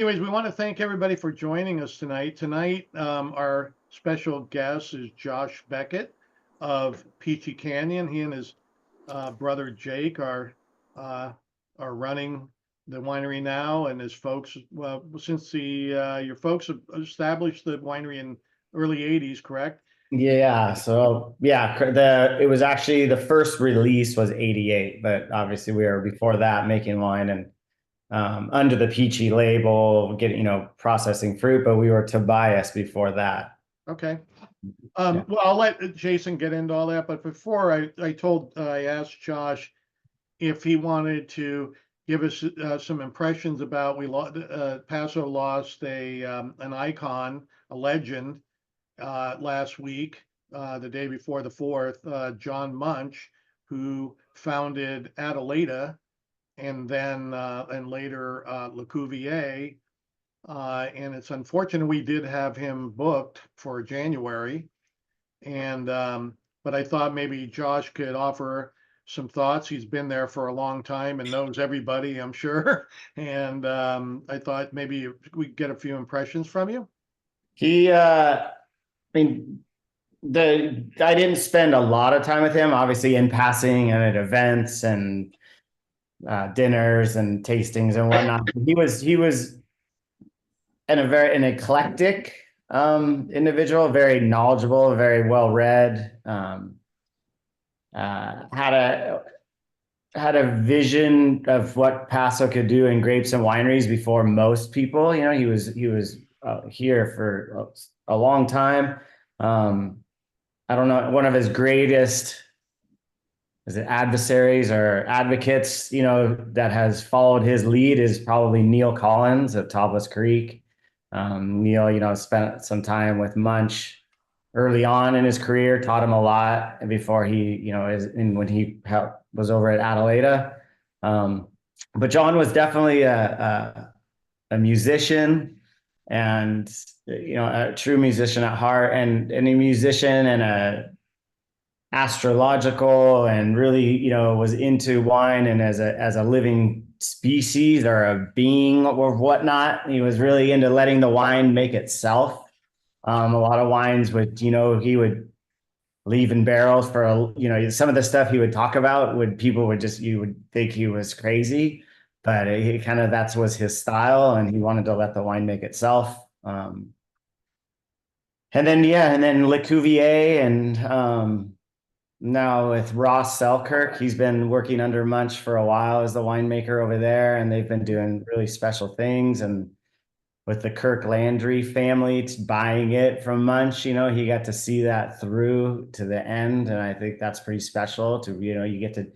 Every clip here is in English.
Anyways, we want to thank everybody for joining us tonight. Tonight, our special guest is Josh Beckett of Peachy Canyon. He and his brother Jake uh, are running the winery now, and his folks. Well, since the your folks have established the winery in early '80s, correct? Yeah, so yeah, the it was actually the first release was 88, but obviously we were before that making wine and under the Peachy label, getting, processing fruit, but we were Tobias before that. Okay. Yeah. Well, I'll let Jason get into all that, but before I asked Josh if he wanted to give us some impressions about Paso lost a an icon, a legend last week, the day before the 4th, John Munch, who founded Adelaida and later Le Cuvier. And it's unfortunate we did have him booked for January. And but I thought maybe Josh could offer some thoughts. He's been there for a long time and knows everybody, I'm sure. And I thought maybe we could get a few impressions from you. I mean, I didn't spend a lot of time with him, obviously in passing and at events and dinners and tastings and whatnot. He was an eclectic individual, very knowledgeable, very well read. Had a vision of what Paso could do in grapes and wineries before most people. He was here for a long time. I don't know, one of his greatest is it adversaries or advocates, that has followed his lead is probably Neil Collins of Topless Creek. Neil, spent some time with Munch early on in his career, taught him a lot before he, when he was over at Adelaida. Um, but John was definitely a musician and, a true musician at heart and a musician and a astrological and really, was into wine and as a living species or a being or whatnot. He was really into letting the wine make itself. A lot of wines would, he would leave in barrels for some of the stuff he would talk about would people would just you would think he was crazy, but he kind of that was his style, and he wanted to let the wine make itself. And then Le Cuvier and now with Ross Selkirk, he's been working under Munch for a while as the winemaker over there, and they've been doing really special things. And with the Kirk Landry family buying it from Munch, he got to see that through to the end, and I think that's pretty special. You get to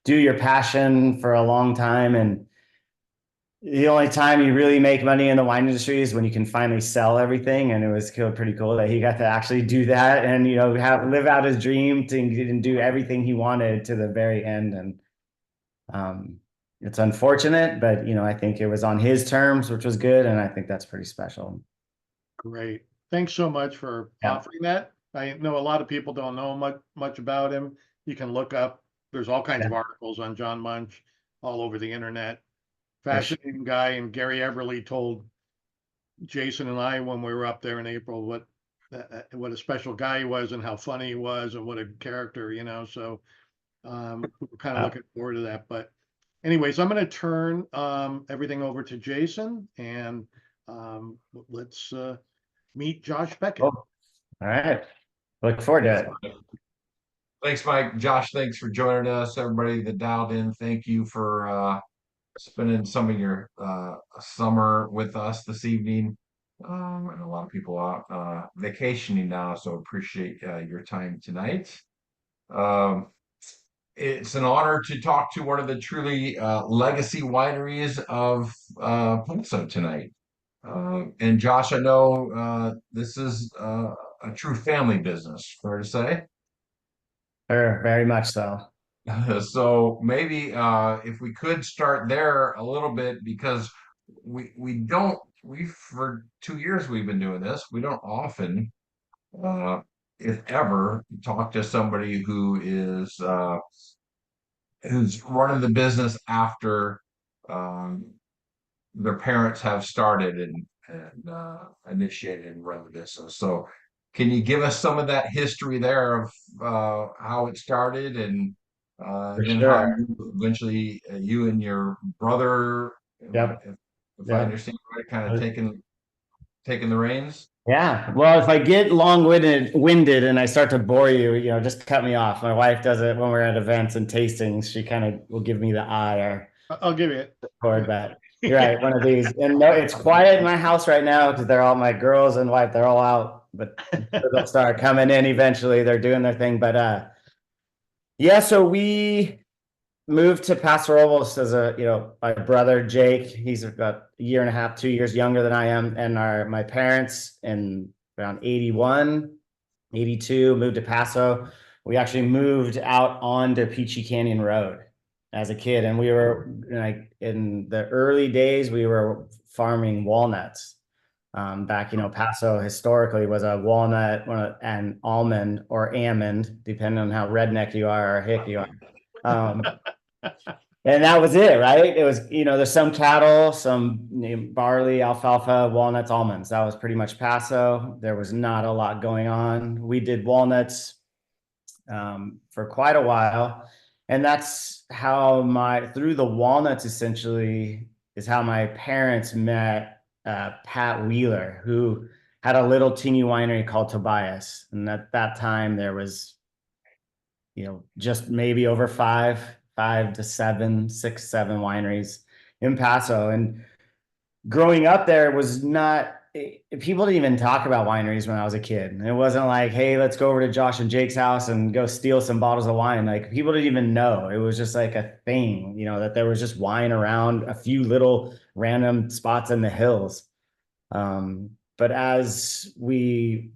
do your passion for a long time, and the only time you really make money in the wine industry is when you can finally sell everything. And it was pretty cool that he got to actually do that and live out his dream and do everything he wanted to the very end. And it's unfortunate, but I think it was on his terms, which was good, and I think that's pretty special. Great. Thanks so much for Yeah. offering that. I know a lot of people don't know much about him. You can look up, there's all kinds Yeah, of articles on John Munch all over the internet. for sure. Fascinating guy. And Gary Everly told Jason and I when we were up there in April what a special guy he was and how funny he was and what a character, So we're kind of Uh, looking forward to that. But anyways, I'm going to turn everything over to Jason and let's meet Josh cool. Beckett. All right. Look forward to Thanks, it. Mike. Thanks, Mike. Josh, thanks for joining us. Everybody that dialed in, thank you for spending some of your summer with us this evening. And a lot of people out vacationing now, so appreciate your time tonight. Um, it's an honor to talk to one of the truly legacy wineries of Paso tonight. And Josh, I know this is a true family business, fair to say. Sure, very much so. So maybe if we could start there a little bit because we don't we for 2 years we've been doing this. We don't often, uh, if ever, talk to somebody who's running the business after um, their parents have started and initiated and run the business. So, can you give us some of that history there of how it started For and then how sure. you eventually you and your brother, Yep. if I Yep. understand right, kind of taking the reins? Yeah. Well, if I get winded and I start to bore you, just cut me off. My wife does it when we're at events and tastings. She kind of will give me the eye or I'll give you cord back. You're right, one of these. And no, it's quiet in my house right now because they're all my girls and wife, they're all out, but they'll it. start coming in eventually. They're doing their thing. But yeah, so we moved to Paso Robles as my brother Jake, he's about a year and a half, 2 years younger than I am, and my parents in around 81, 82 moved to Paso. We actually moved out onto Peachy Canyon Road as a kid, and we were like in the early days we were farming walnuts. Back, Paso historically was a walnut and almond or almond, depending on how redneck you are or hick you are. And that was it, right? It was, there's some cattle, some barley, alfalfa, walnuts, almonds. That was pretty much Paso. There was not a lot going on. We did walnuts for quite a while. And that's how through the walnuts essentially is how my parents met Pat Wheeler, who had a little teeny winery called Tobias. And at that time there was, just maybe over five to seven, 6, 7 wineries in Paso. And growing up there was not, people didn't even talk about wineries when I was a kid. It wasn't like, hey, let's go over to Josh and Jake's house and go steal some bottles of wine. Like people didn't even know. It was just like a thing, that there was just wine around a few little random spots in the hills. But as we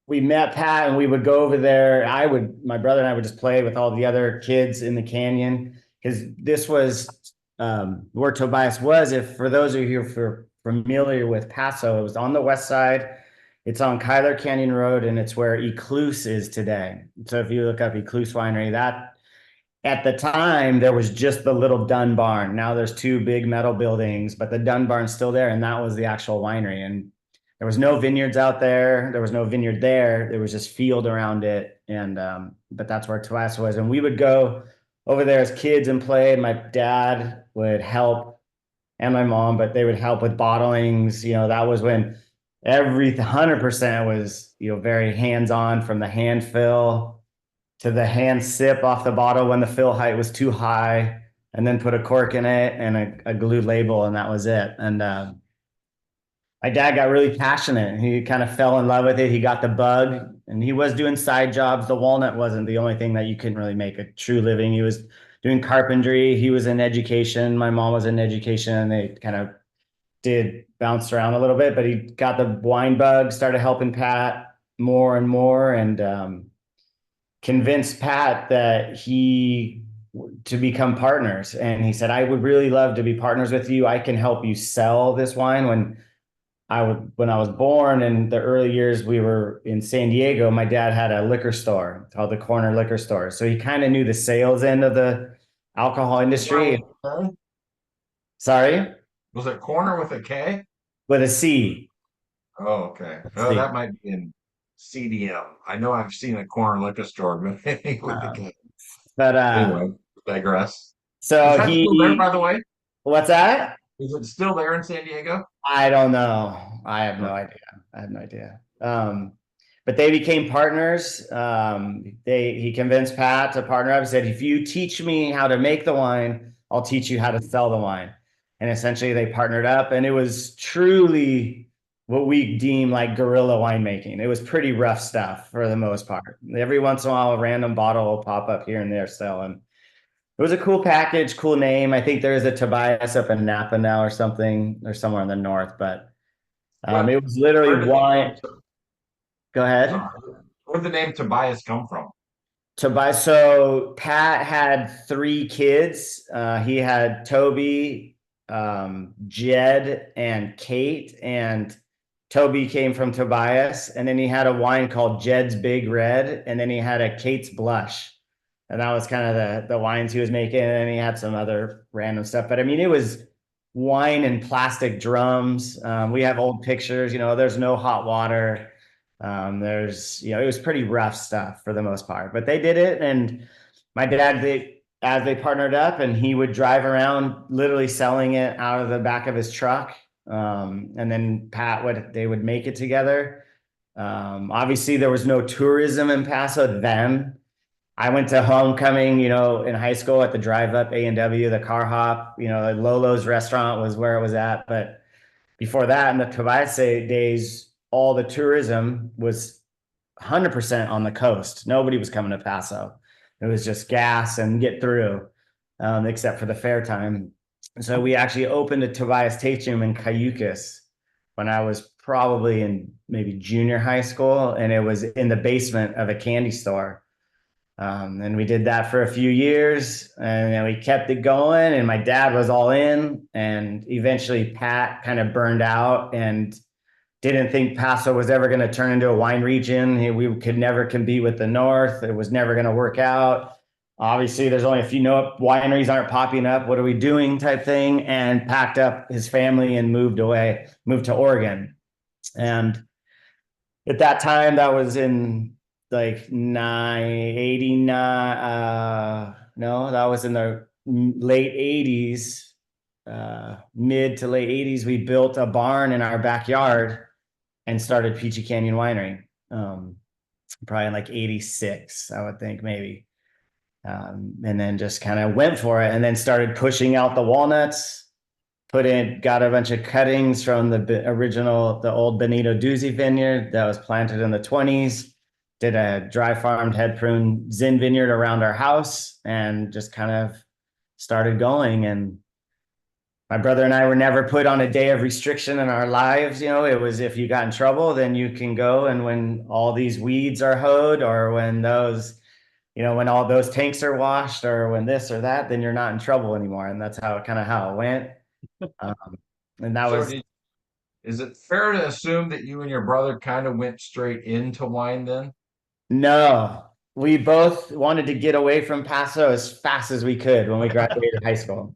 met Pat and we would go over there. My brother and I would just play with all the other kids in the canyon because this was where Tobias was. If for those of you who are familiar with Paso, it was on the west side. It's on Kyler Canyon Road and it's where Ecluse is today. So if you look up Ecluse Winery, that at the time there was just the little Dunn barn. Now there's 2 big metal buildings, but the Dunn barn's still there and that was the actual winery. And there was no vineyards out there. There was no vineyard there. There was just field around it. And but that's where Tobias was. And we would go over there as kids and play. My dad would help and my mom, but they would help with bottlings. That was when 100% was, very hands-on from the hand fill to the hand sip off the bottle when the fill height was too high, and then put a cork in it and a glue label, and that was it. And my dad got really passionate. He kind of fell in love with it. He got the bug and he was doing side jobs. The walnut wasn't the only thing that you couldn't really make a true living. He was doing carpentry. He was in education. My mom was in education and they kind of did bounce around a little bit, but he got the wine bug, started helping Pat more and more and convinced Pat that to become partners. And he said, I would really love to be partners with you. I can help you sell this wine. When I was born in the early years, we were in San Diego. My dad had a liquor store called the Corner Liquor Store. So he kind of knew the sales end of the alcohol industry. Okay. Sorry? Was it corner with a K? With a C. Oh, okay. Oh, C. that might be in CDM. I know I've seen a corner liquor store, but with the K. But Anyway, digress. Is so that still there, by the way? what's that? Is it still there in San Diego? I don't know. I have no Okay. idea. I have no idea. But they became partners. He convinced Pat to partner up. He said, if you teach me how to make the wine, I'll teach you how to sell the wine. And essentially they partnered up and it was truly what we deem like guerrilla winemaking. It was pretty rough stuff for the most part. Every once in a while, a random bottle will pop up here and there selling. It was a cool package, cool name. I think there is a Tobias up in Napa now or something, or somewhere in the north, but What? it was Where literally did the wine. name, Go ahead. sorry, where did the name Tobias come from? Tobias. So Pat had 3 kids. He had Toby, Jed, and Kate. And Toby came from Tobias. And then he had a wine called Jed's Big Red. And then he had a Kate's Blush. And that was kind of the wines he was making. And then he had some other random stuff. But I mean, it was wine in plastic drums. We have old pictures, there's no hot water. It was pretty rough stuff for the most part, but they did it. And my dad, as they partnered up, and he would drive around literally selling it out of the back of his truck. And then they would make it together. Obviously there was no tourism in Paso then. I went to homecoming, in high school at the drive up A&W, the car hop, Lolo's restaurant was where it was at. But before that, in the Tobias days, all the tourism was 100% on the coast. Nobody was coming to Paso. It was just gas and get through, except for the fair time. So we actually opened a Tobias tasting room in Cayucas when I was probably in maybe junior high school, and it was in the basement of a candy store. And we did that for a few years, and then we kept it going, and my dad was all in, and eventually Pat kind of burned out and didn't think Paso was ever going to turn into a wine region. We could never compete with the North. It was never going to work out. Obviously, there's only a few wineries aren't popping up. What are we doing type thing? And packed up his family and moved to Oregon. And at that time, that was in like 89. No, that was in the late 80s, mid to late 80s. We built a barn in our backyard and started Peachy Canyon Winery. Probably in like 86, I would think, maybe. And then just kind of went for it, and then started pushing out the walnuts, got a bunch of cuttings from the old Benito Duzzi vineyard that was planted in the 20s, did a dry farmed head prune Zin vineyard around our house, and just kind of started going. And my brother and I were never put on a day of restriction in our lives. It was, if you got in trouble, then you can go. And when all these weeds are hoed, or when when all those tanks are washed, or when this or that, then you're not in trouble anymore. And that's how it went. And that was. Is it fair to assume that you and your brother kind of went straight into wine then? No, we both wanted to get away from Paso as fast as we could when we graduated high school.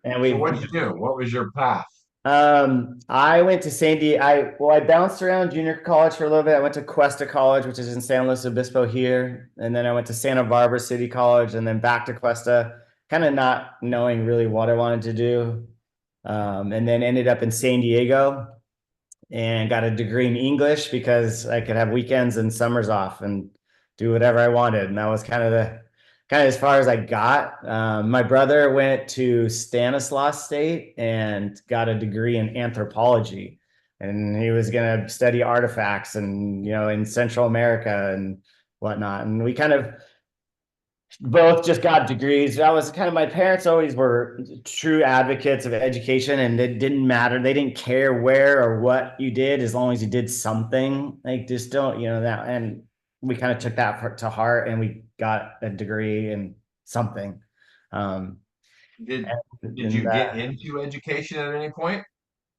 And So what did you do? What was your path? I went to San Diego. I bounced around junior college for a little bit. I went to Cuesta College, which is in San Luis Obispo here. And then I went to Santa Barbara City College, and then back to Cuesta, kind of not knowing really what I wanted to do. And then ended up in San Diego and got a degree in English because I could have weekends and summers off and do whatever I wanted. And that was kind of as far as I got. My brother went to Stanislaus State and got a degree in anthropology, and he was going to study artifacts and, in Central America and whatnot. And we kind of both just got degrees. That was kind of, my parents always were true advocates of education, and it didn't matter. They didn't care where or what you did, as long as you did something. Like, just don't, that. And we kind of took that to heart, and we got a degree in something. Did you get into education at any point?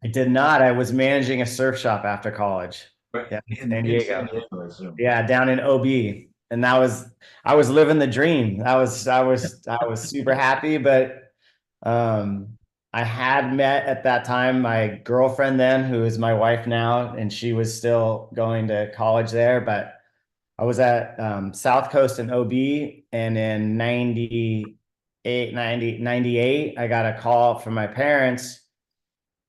I did not. I was managing a surf shop after college. But yeah, in San Diego, I assume. Yeah, down in OB. And I was living the dream. I was super happy, but I had met at that time my girlfriend then, who is my wife now, and she was still going to college there. But I was at South Coast in OB, and in 98, I got a call from my parents.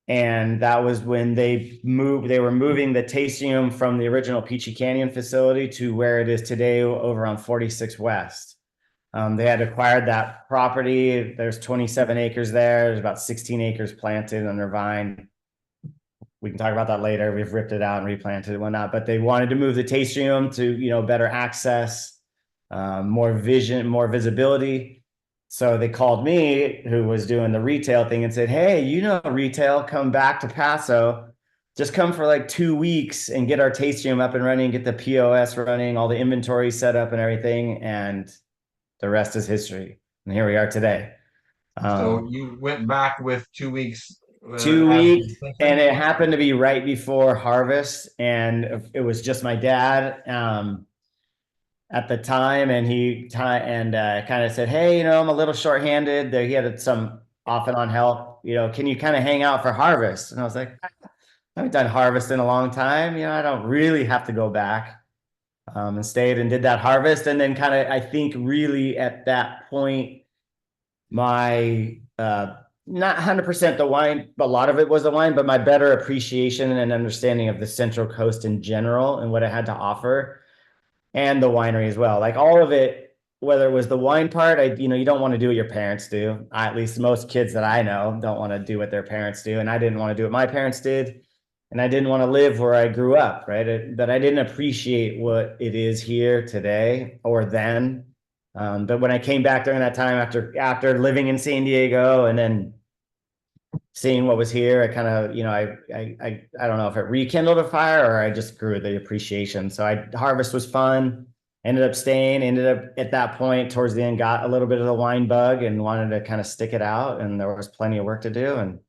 And that was when they were moving the tasting room from the original Peachy Canyon facility to where it is today, over on 46 West. They had acquired that property. There's 27 acres there. There's about 16 acres planted under vine. We can talk about that later. We've ripped it out and replanted it and whatnot, but they wanted to move the tasting room to, better access, more vision, more visibility. So they called me, who was doing the retail thing, and said, "Hey, retail, come back to Paso. Just come for like 2 weeks and get our tasting room up and running, get the POS running, all the inventory set up and everything." And the rest is history. And here we are today. So you went back with 2 weeks. 2 weeks, and it happened to be right before harvest, and it was just my dad at the time, and he kind of said, "Hey, I'm a little short-handed." There, he had some off and on help, can you kind of hang out for harvest? And I was like, I haven't done harvest in a long time. I don't really have to go back. And stayed and did that harvest. And then kind of, I think really at that point, my, not 100% the wine, but a lot of it was the wine, but my better appreciation and understanding of the Central Coast in general and what it had to offer, and the winery as well. Like all of it, whether it was the wine part, you don't want to do what your parents do. At least most kids that I know don't want to do what their parents do. And I didn't want to do what my parents did. And I didn't want to live where I grew up, right? But I didn't appreciate what it is here today or then. But when I came back during that time after living in San Diego and then seeing what was here, I kind of, I don't know if it rekindled a fire or I just grew the appreciation. So harvest was fun. Ended up at that point towards the end, got a little bit of the wine bug and wanted to kind of stick it out. And there was plenty of work to do. And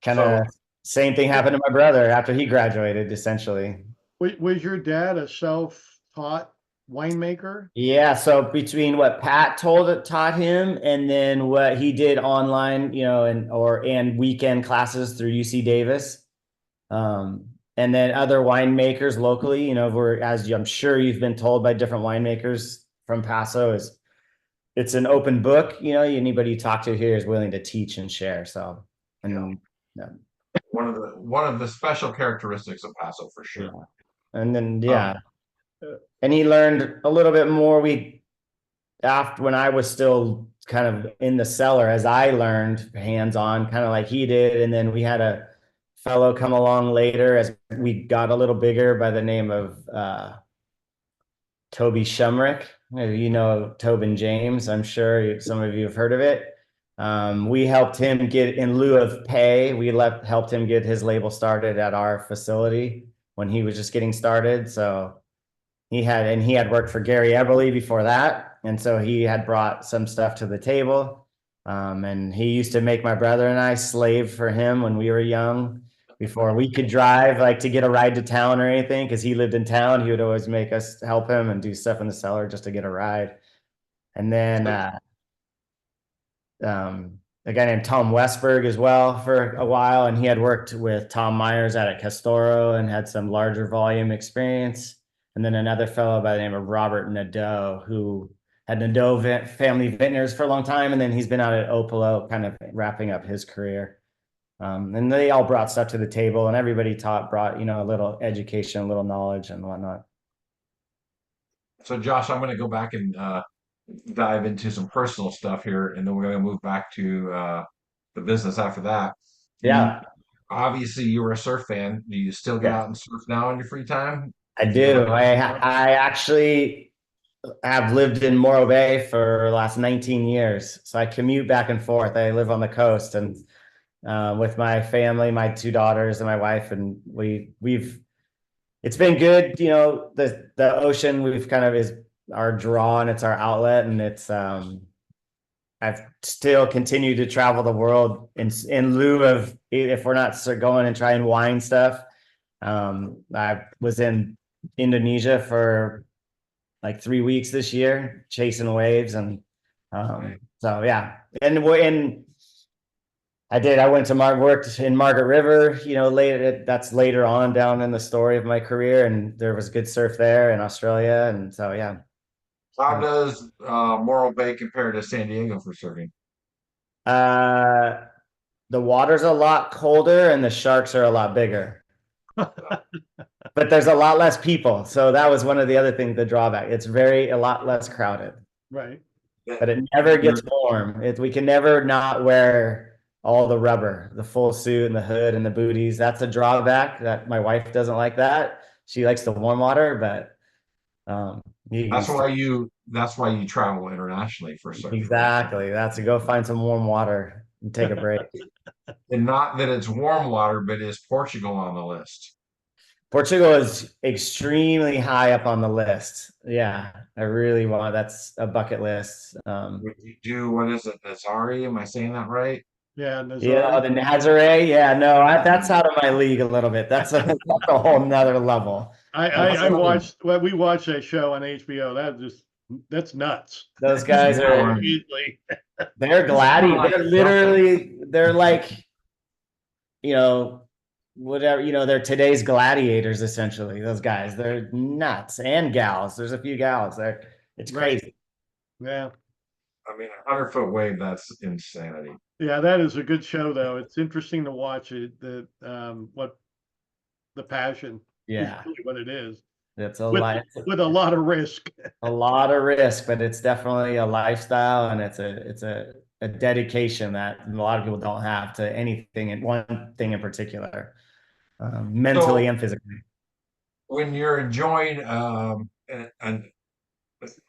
kind of same thing happened to my brother after he graduated, essentially. Was your dad a self-taught winemaker? Yeah, so between what Pat taught him and then what he did online, and weekend classes through UC Davis, and then other winemakers locally, as I'm sure you've been told by different winemakers from Paso, it's an open book. Anybody you talk to here is willing to teach and share. So, one of the special characteristics of Paso for sure. Yeah. And then and he learned a little bit more. After when I was still kind of in the cellar, as I learned hands-on, kind of like he did. And then we had a fellow come along later as we got a little bigger by the name of Toby Shumrick. Tobin James. I'm sure some of you have heard of it. We helped him get, in lieu of pay, helped him get his label started at our facility when he was just getting started. So he had worked for Gary Everly before that. And so he had brought some stuff to the table. And he used to make my brother and I slave for him when we were young, before we could drive, like to get a ride to town or anything, because he lived in town. He would always make us help him and do stuff in the cellar just to get a ride. And then a guy named Tom Westberg as well for a while. And he had worked with Tom Myers out at Castoro and had some larger volume experience. And then another fellow by the name of Robert Nadeau, who had Nadeau family vintners for a long time. And then he's been out at Opolo, kind of wrapping up his career. And they all brought stuff to the table, and everybody brought, a little education, a little knowledge and whatnot. So Josh, I'm going to go back and dive into some personal stuff here, and then we're going to move back to the business after that. Yeah. Obviously, you were a surf fan. Do you still get out and surf now in your free time? I do. I actually have lived in Morro Bay for the last 19 years. So I commute back and forth. I live on the coast and with my family, my two daughters and my wife, and it's been good. The ocean is our draw and it's our outlet, and it's I've still continued to travel the world in lieu of, if we're not going and trying wine stuff. I was in Indonesia for like 3 weeks this year, chasing waves, and so yeah, and I went to worked in Margaret River, that's later on down in the story of my career, and there was good surf there in Australia, and so yeah. How does Morro Bay compare to San Diego for surfing? The water's a lot colder and the sharks are a lot bigger. But there's a lot less people. So that was one of the other things, the drawback. It's a lot less crowded. Right. But it never gets warm. We can never not wear all the rubber, the full suit and the hood and the booties. That's a drawback. That my wife doesn't like that. She likes the warm water, but that's why you travel internationally for surfing. Exactly. That's to go find some warm water and take a break. And not that it's warm water, but is Portugal on the list? Portugal is extremely high up on the list. Yeah, I really want. That's a bucket list. Would you do, what is it, Nazare? Am I saying that right? Yeah, Nazare. Yeah, the Nazare. Yeah, no, that's out of my league a little bit. That's a whole nother level. We watched that show on HBO. That's nuts. Those guys are easily. They're gladiators. They're literally, they're like, whatever, they're today's gladiators, essentially. Those guys, they're nuts, and gals. There's a few gals there. It's Right. crazy. Yeah. I mean, 100-foot wave, that's insanity. Yeah, that is a good show though. It's interesting to watch it, what the passion is Yeah. really what it is. It's a With life, with a lot of risk. a lot of risk, but it's definitely a lifestyle, and it's a dedication that a lot of people don't have to anything, and one thing in particular, mentally So and physically. when you're enjoying an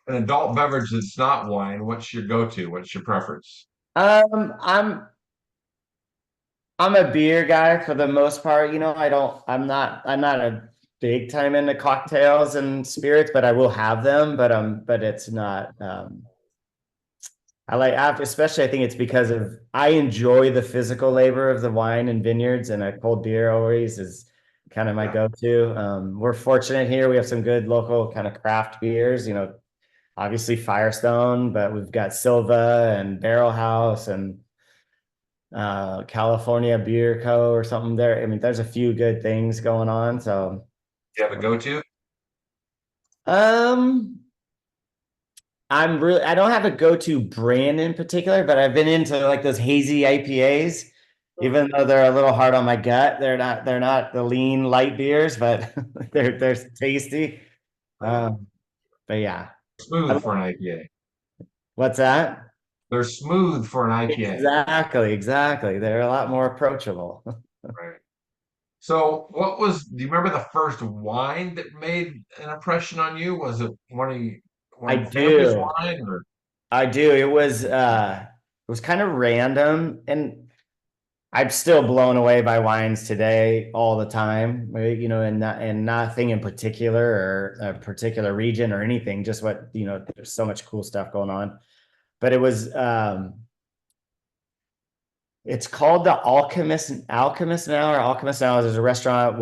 adult beverage that's not wine, what's your go-to? What's your preference? Um, I'm I'm a beer guy for the most part. I'm not a big time into cocktails and spirits, but I will have them. But it's not. Especially I think it's because of I enjoy the physical labor of the wine and vineyards, and a cold beer always is kind of my Yeah. go-to. We're fortunate here; we have some good local kind of craft beers. Obviously Firestone, but we've got Silva and Barrel House and California Beer Co. or something there. I mean, there's a few good things going on. So, Do you have a go-to? um, I don't have a go-to brand in particular, but I've been into like those hazy IPAs, even though they're a little hard on my gut. They're not the lean light beers, but they're tasty. Um, but yeah. Smooth for an IPA. What's that? They're smooth for an IPA. Exactly. They're a lot more approachable. Right. So, do you remember the first wine that made an impression on you? Was it one I of your family's do. wine or? I do. It was kind of random, and I'm still blown away by wines today all the time, right? And nothing in particular or a particular region or anything, just there's so much cool stuff going on. But it's called the Alchemist now, or Alchemist now. There's a restaurant,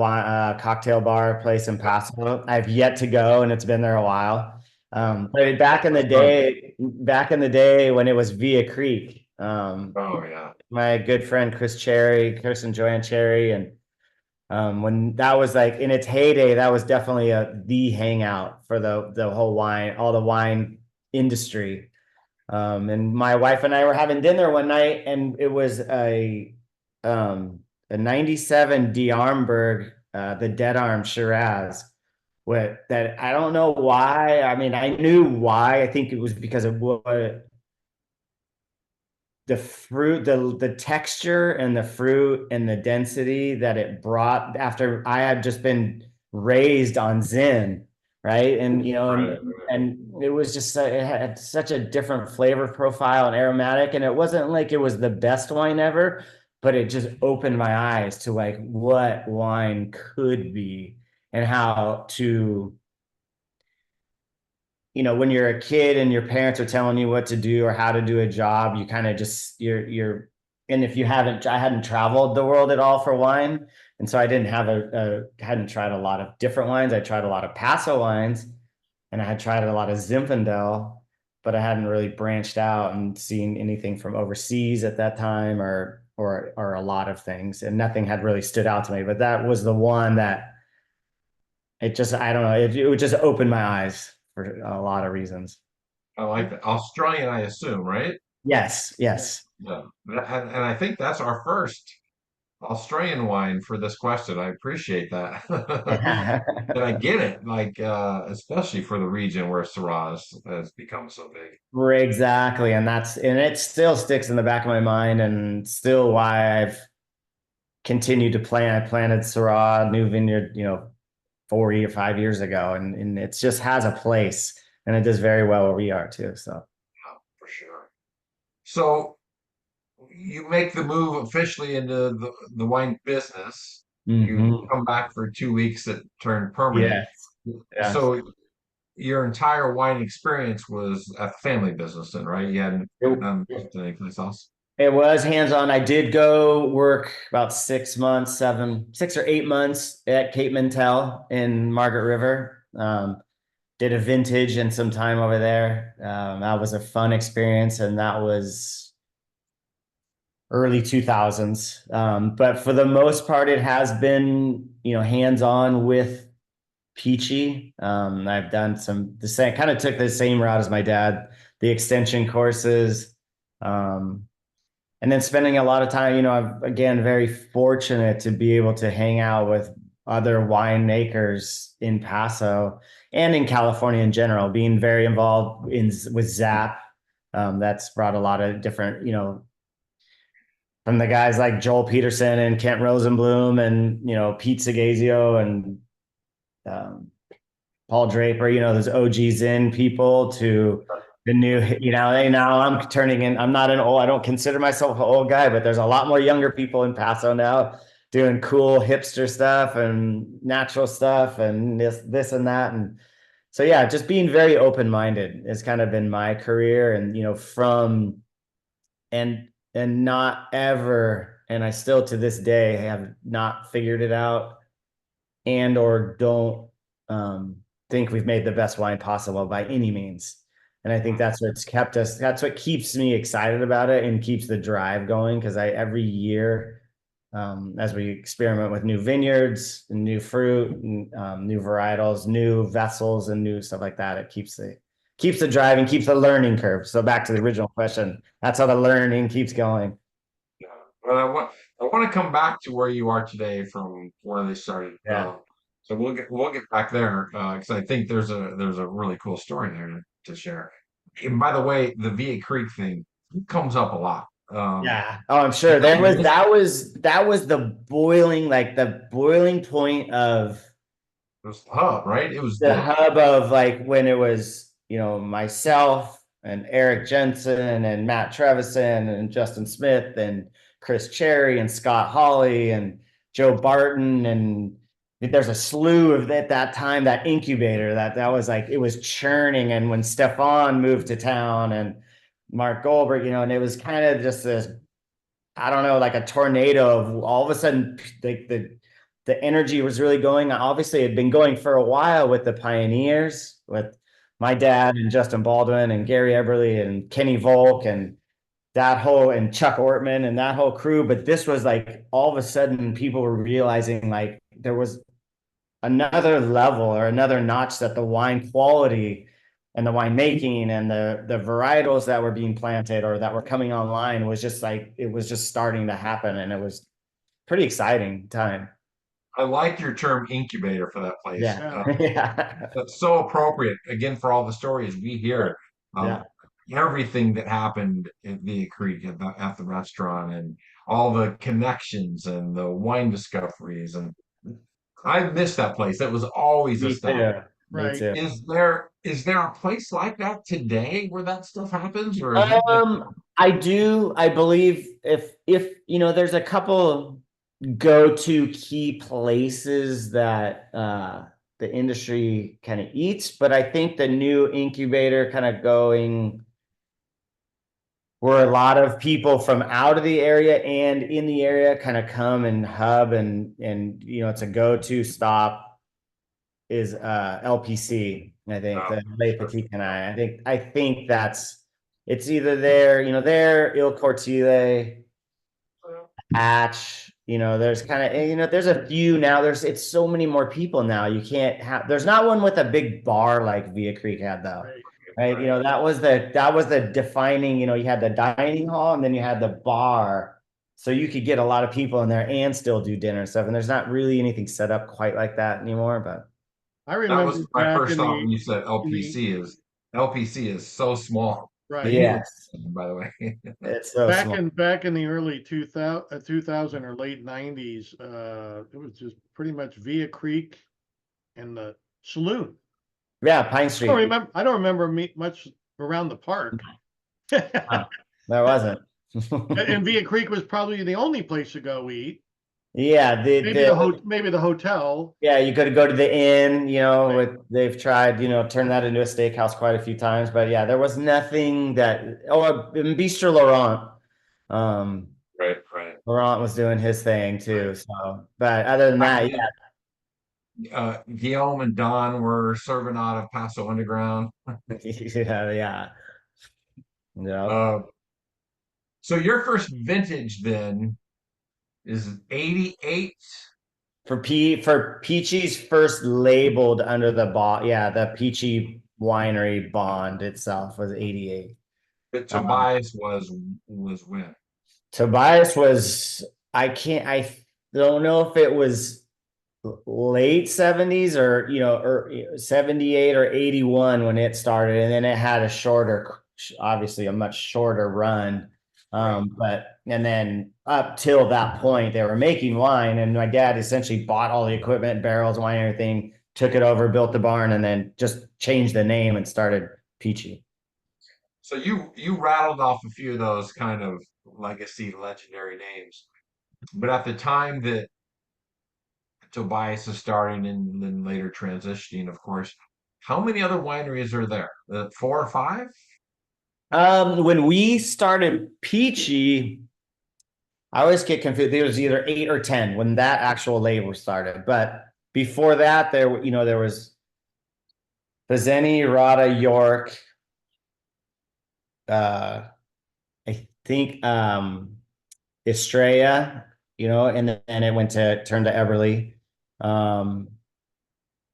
cocktail bar place in Paso. I've yet to go, and it's been there a while. But back in the day when it was Via Creek, Oh yeah. my good friend Chris and Joanne Cherry, and when that was like in its heyday, that was definitely the hangout for the whole all the wine industry. And my wife and I were having dinner one night, and it was a 97 D'Armberg, the Dead Arm Shiraz. That I don't know why. I mean, I knew why. I think it was because of what the fruit, the texture and the fruit and the density that it brought after I had just been raised on Zin, right? And Right. and it was just it had such a different flavor profile and aromatic, and it wasn't like it was the best wine ever, but it just opened my eyes to like what wine could be and how to when you're a kid and your parents are telling you what to do or how to do a job, you kind of just and if I hadn't traveled the world at all for wine. And so I didn't have hadn't tried a lot of different wines. I tried a lot of Paso wines, and I had tried a lot of Zinfandel, but I hadn't really branched out and seen anything from overseas at that time, or a lot of things, and nothing had really stood out to me. But that was the one that I don't know, it would just open my eyes for a lot of reasons. I like that. Australian, I assume, right? Yes, yes. Yeah. And I think that's our first Australian wine for this question. I appreciate that. And I get it, like especially for the region where Syrah has become so big. Exactly. And it still sticks in the back of my mind, and still why I've continued to plant. I planted Syrah, new vineyard, 4 or 5 years ago, and it just has a place, and it does very well where we are too. So. Yeah, for sure. So you make the move officially into the wine business. You Mhm. come back for 2 weeks that turned permanent. Yes. Yes. So your entire wine experience was a family business then, right? You hadn't done anything else? It was hands-on. I did go work about 6 or 8 months at Cape Mentelle in Margaret River. did a vintage and some time over there. That was a fun experience, and that was early 2000s. But for the most part, it has been, hands-on with Peachy. I've done the same, kind of took the same route as my dad, the extension courses. And then spending a lot of time, I'm again very fortunate to be able to hang out with other winemakers in Paso and in California in general, being very involved with Zap. That's brought a lot of different, from the guys like Joel Peterson and Kent Rosenblum and, Pete Sagazio and Paul Draper, those OG Zin people, to the new, now I'm turning in, I'm not I don't consider myself an old guy, but there's a lot more younger people in Paso now doing cool hipster stuff and natural stuff and this and that. And so, yeah, just being very open-minded has kind of been my career. And, and not ever, and I still to this day have not figured it out and or don't think we've made the best wine possible by any means. And I think that's that's what keeps me excited about it and keeps the drive going. Because every year, as we experiment with new vineyards and new fruit and new varietals, new vessels and new stuff like that, it keeps the drive and keeps the learning curve. So back to the original question, that's how the learning keeps going. Yeah. Well, I want to come back to where you are today from where they started. Yeah. So we'll get back there because I think there's a really cool story there to share. And by the way, the Via Creek thing comes up a lot. Yeah. Oh, I'm sure that was the boiling point of It was the hub, right? It was the hub of like when it was, myself and Eric Jensen and Matt Trevison and Justin Smith and Chris Cherry and Scott Hawley and Joe Barton. And there's a slew of at that time, that incubator that was like, it was churning. And when Stefan moved to town and Mark Goldberg, and it was kind of just this, I don't know, like a tornado of all of a sudden, like the energy was really going. Obviously, it had been going for a while with the pioneers, with my dad and Justin Baldwin and Gary Eberly and Kenny Volk and and Chuck Ortman and that whole crew. But this was like all of a sudden people were realizing like there was another level or another notch that the wine quality and the winemaking and the varietals that were being planted or that were coming online was just like, it was just starting to happen. And it was pretty exciting time. I like your term incubator for that place. Yeah. Yeah. That's so appropriate again for all the stories we hear. Yeah. Everything that happened at Via Creek at the restaurant and all the connections and the wine discoveries. And I miss that place. That was always a Me stop. too. Me Right. too. Is there a place like that today where that stuff happens, or is it just I do. I believe if there's a couple go-to key places that the industry kind of eats, but I think the new incubator kind of going where a lot of people from out of the area and in the area kind of come and hub and it's a go-to stop is LPC. I think the Le Petit Canai. I think it's either there, Il Cortile, Hatch. There's kind of there's a few now. It's so many more people now. You can't have. There's not one with a big bar like Via Creek had though. Right. That was the defining. You had the dining hall and then you had the bar. So you could get a lot of people in there and still do dinner and stuff. And there's not really anything set up quite like that anymore. But I that remember was my back first in thought the, when you said LPC is so small. right. yes, By the way. it's so Back small. in the early 2000 or late 90s, it was just pretty much Via Creek and the saloon. Yeah, Pine Street. I don't remember much around the park. Huh, there wasn't. And Via Creek was probably the only place to go eat. Yeah, Maybe the hotel. yeah, you could go to the inn, Right. they've tried, turn that into a steakhouse quite a few times, but yeah, there was nothing that, in Bistro Laurent, Right. Laurent was doing his thing too. So, but other than that, yeah, Guillaume and Don were serving out of Paso Underground. Yeah, yeah. Yeah. Uh, so your first vintage then is 88. For Peachy's first labeled under the yeah, the Peachy Winery bond itself was 88. But Um, Tobias was when? Tobias was, I don't know if it was late 70s or, or 78 or 81 when it started. And then it had a shorter, obviously a much shorter run. Right. And then up till that point, they were making wine. And my dad essentially bought all the equipment, barrels, wine, everything, took it over, built the barn, and then just changed the name and started Peachy. So you rattled off a few of those kind of legacy legendary names. But at the time that Tobias is starting and then later transitioning, of course, how many other wineries are there? 4 or 5? When we started Peachy, I always get confused. There was either 8 or 10 when that actual label started. But before that, there was Bazzeni, Rada, York. I think Estrella, and then it turned to Eberly.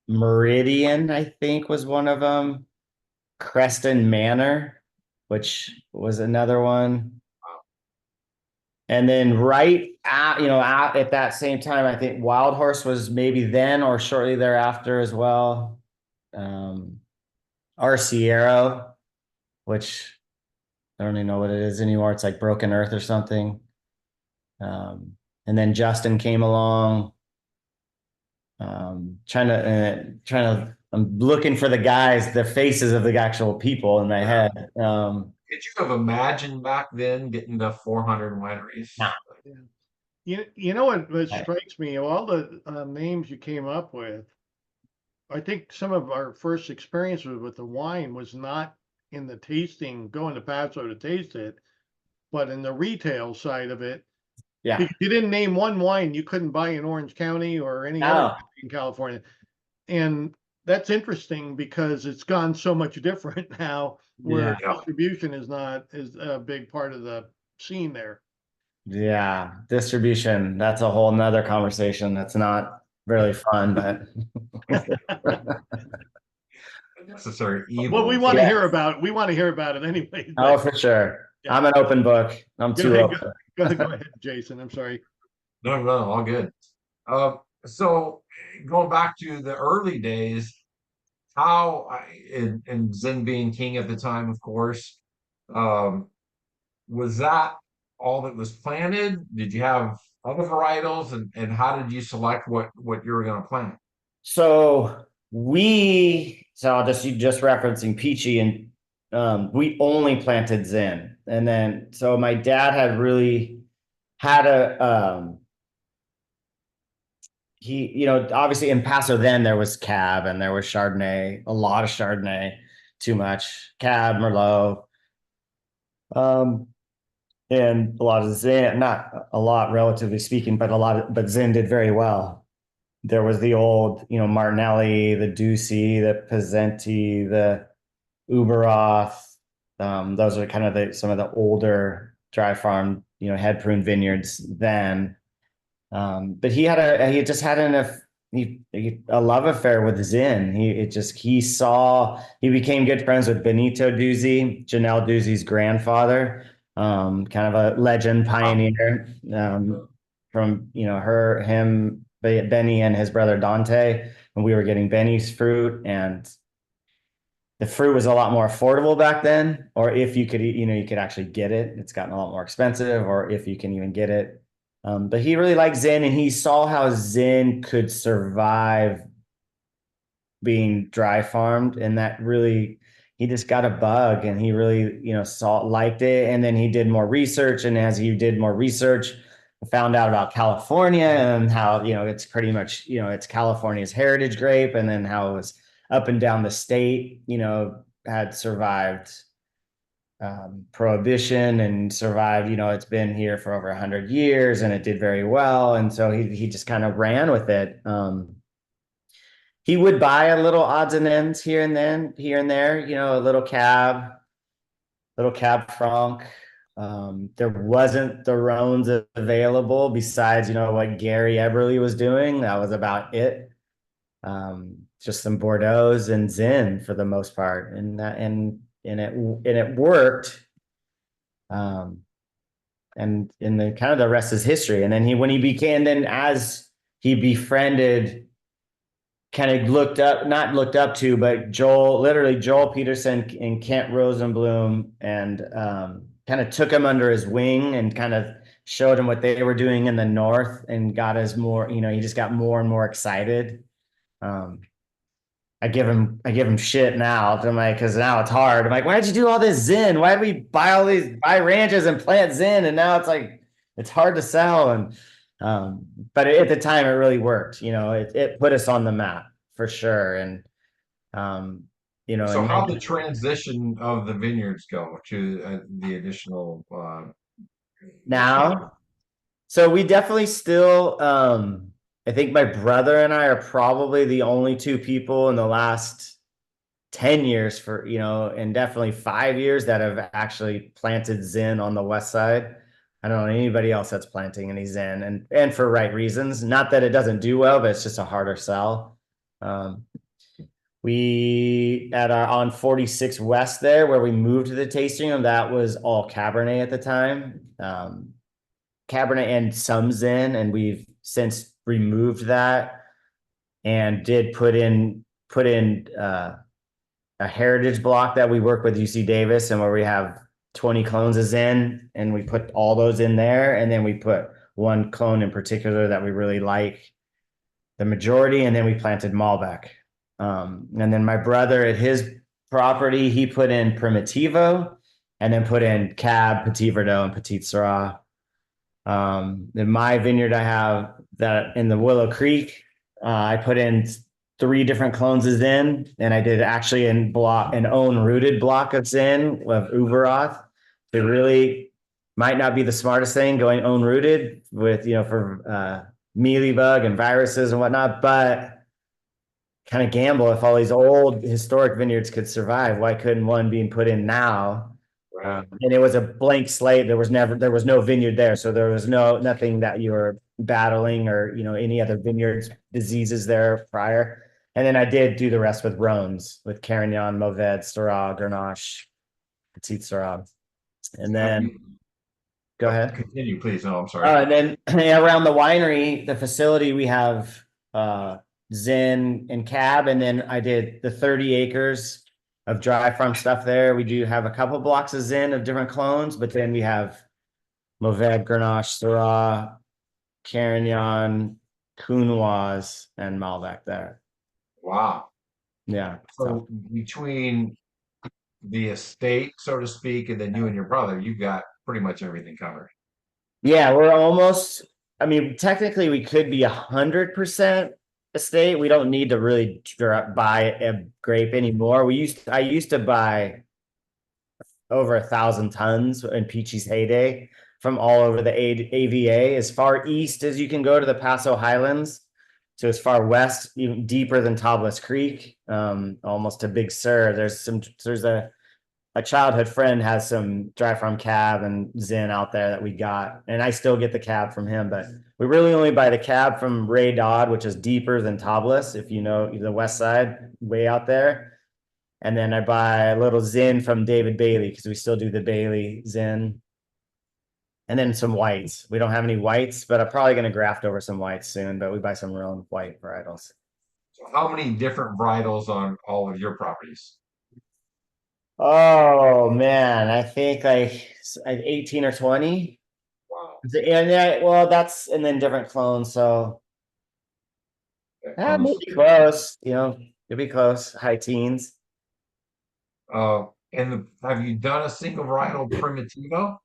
Meridian, I think, was one of them. Creston Manor, which was another one. And then at that same time, I think Wild Horse was maybe then or shortly thereafter as well. Arciero, which I don't even know what it is anymore. It's like Broken Earth or something. And then Justin came along. I'm looking for the guys, the faces of the actual people in my head. Could you have imagined back then getting to 400 wineries? Nah. You know what strikes me, of all the names you came up with, I think some of our first experiences with the wine was not in the tasting, going to Paso to taste it, but in the retail side of it. Yeah. Because you didn't name one wine you couldn't buy in Orange County or any other county in California. And that's interesting because it's gone so much different now, where Yeah. distribution is a big part of the scene there. Yeah, distribution. That's a whole nother conversation. That's not really fun, but Necessary Well, we evil. want to Yeah. hear about it. We want to hear about it anyway. Oh, for sure. Yeah. I'm an open book. I'm too open. Go ahead, Jason. I'm sorry. No, all good. So going back to the early days, and Zen being king at the time, of course, um, was that all that was planted? Did you have other varietals, and how did you select what you were going to plant? So I'll just referencing Peachy, and we only planted Zen. And then so my dad had really had he, obviously in Paso then there was Cab and there was Chardonnay, a lot of Chardonnay, too much, Cab, Merlot, and a lot of Zen, not a lot relatively speaking, but Zen did very well. There was the old, Martinelli, the Ducey, the Pezzenti, the Uberoth. Those are kind of some of the older dry farm, head prune vineyards then. But he just had a love affair with Zin. He became good friends with Benito Duzzi, Janelle Duzzi's grandfather, kind of a legend pioneer, from, Benny and his brother Dante, when we were getting Benny's fruit, and the fruit was a lot more affordable back then, or if you could, you could actually get it. It's gotten a lot more expensive, or if you can even get it. But he really liked Zen, and he saw how Zen could survive being dry farmed, and that really, he just got a bug, and he really, liked it. And then he did more research, and as he did more research, found out about California and how, it's pretty much, it's California's heritage grape, and then how it was up and down the state, had survived prohibition and survived. It's been here for over 100 years, and it did very well. And so he just kind of ran with it. he would buy a little odds and ends here and there, you know, a little cab franc. There wasn't the Rhones available besides, you know, what Gary Eberly was doing. That was about it. Just some Bordeaux's and Zin for the most part, and it worked. And then kind of the rest is history. And then as he befriended, kind of not looked up to, but Joel Peterson and Kent Rosenblum, and kind of took him under his wing and kind of showed him what they were doing in the north, and he just got more and more excited. I give him shit now. I'm like, because now it's hard. I'm like, why did you do all this Zin? Why did we buy ranches and plant Zin? And now it's like, it's hard to sell. And but at the time it really worked. You know, it put us on the map for sure. And you know, So and how the transition of the vineyards go to the additional now, so we definitely still I think my brother and I are probably the only two people in the last 10 years and definitely 5 years that have actually planted Zin on the west side. I don't know anybody else that's planting any Zin, and for right reasons. Not that it doesn't do well, but it's just a harder sell. We on 46 West there, where we moved to the tasting room, that was all Cabernet at the time. Cabernet and some Zin, and we've since removed that and did put in a heritage block that we work with UC Davis, and where we have 20 clones of Zin, and we put all those in there, and then we put one clone in particular that we really like the majority, and then we planted Malbec. And then my brother at his property, he put in Primitivo, and then put in Cab, Petit Verdot, and Petite Sirah. In my vineyard, I have that in the Willow Creek. I put in 3 different clones of Zin, and I did actually an own rooted block of Zin of Uberoth. It really might not be the smartest thing going own rooted with, for mealybug and viruses and whatnot, but kind of gamble. If all these old historic vineyards could survive, why couldn't one be put in now? And it was a blank slate. There was no vineyard there. So there was nothing that you were battling or, any other vineyards diseases there prior. And then I did do the rest with Rhones, with Carignan, Mourvedre, Syrah, Grenache, Petite Sirah. And then go ahead. Continue, please. No, I'm sorry. And then around the winery, the facility, we have Zin and Cab. And then I did the 30 acres of dry farm stuff there. We do have a couple blocks of Zin of different clones, but then we have Mourvedre, Grenache, Syrah, Carignan, Counoise, and Malbec there. Wow. Yeah. So between the estate, so to speak, and then you and your brother, you've got pretty much everything covered. Yeah, we're almost, technically we could be 100% estate. We don't need to really buy a grape anymore. I used to buy over 1,000 tons in Peachy's heyday from all over the AVA, as far east as you can go to the Paso Highlands. So as far west, even deeper than Tablas Creek, almost to Big Sur. There's a childhood friend has some dry farm Cab and Zin out there that we got, and I still get the Cab from him, but we really only buy the Cab from Ray Dodd, which is deeper than Tablas, if you know the west side, way out there. And then I buy a little Zin from David Bailey, because we still do the Bailey Zin. And then some whites. We don't have any whites, but I'm probably going to graft over some whites soon, but we buy some real own white varietals. So how many different varietals on all of your properties? Oh man, I think like 18 or 20. Wow. And then different clones. So maybe close, it'll be close, high teens. And have you done a single varietal Primitivo?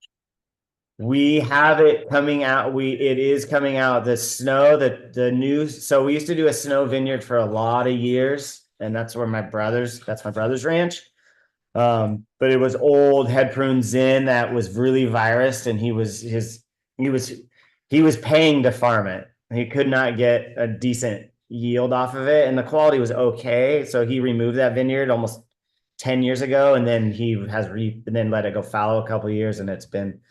We have it coming out. It is coming out. The snow, the new. So we used to do a snow vineyard for a lot of years, and that's my brother's ranch. But it was old head prune Zin that was really virused, and he was paying to farm it. He could not get a decent yield off of it, and the quality was okay. So he removed that vineyard almost 10 years ago, and then he has and then let it go fallow a couple of years, and it's been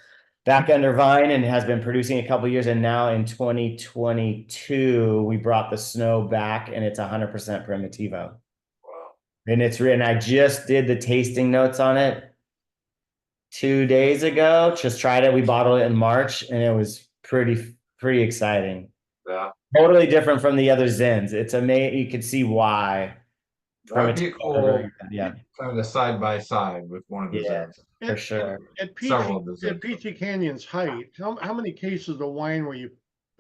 back under vine and has been producing a couple of years. And now in 2022, we brought the snow back, and it's 100% Primitivo. Wow. And I just did the tasting notes on it 2 days ago. Just tried it. We bottled it in March, and it was pretty exciting. Yeah. Totally different from the other Zins. It's amazing. You can see why. That'd be cool. Yeah. Kind of side by side with one of the Yeah. Zins. For sure. At Several of the Zins. Peachy Canyon's height, how many cases of wine were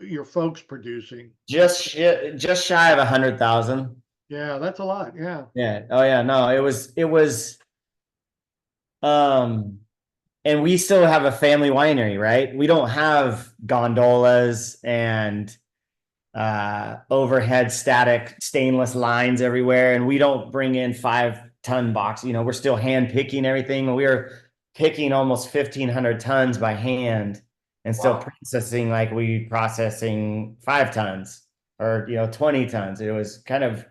your folks producing? Just shy of 100,000. Yeah, that's a lot. Yeah. Yeah. Oh yeah. No, it was, and we still have a family winery, right? We don't have gondolas and overhead static stainless lines everywhere, and we don't bring in 5-ton box. You know, we're still hand picking everything. We are picking almost 1,500 tons by hand, and still processing like we processing 5 tons or 20 tons. It was kind of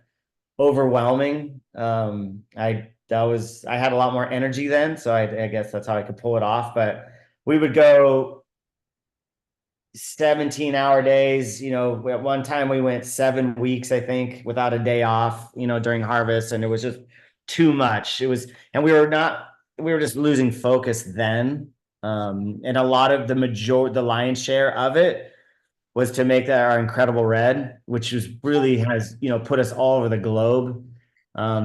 overwhelming. I had a lot more energy then, so I guess that's how I could pull it off. But we would go 17-hour days. At one time we went 7 weeks, I think, without a day off, during harvest, and it was just too much. And we were just losing focus then. And a lot of the lion's share of it was to make that our incredible red, which has put us all over the globe,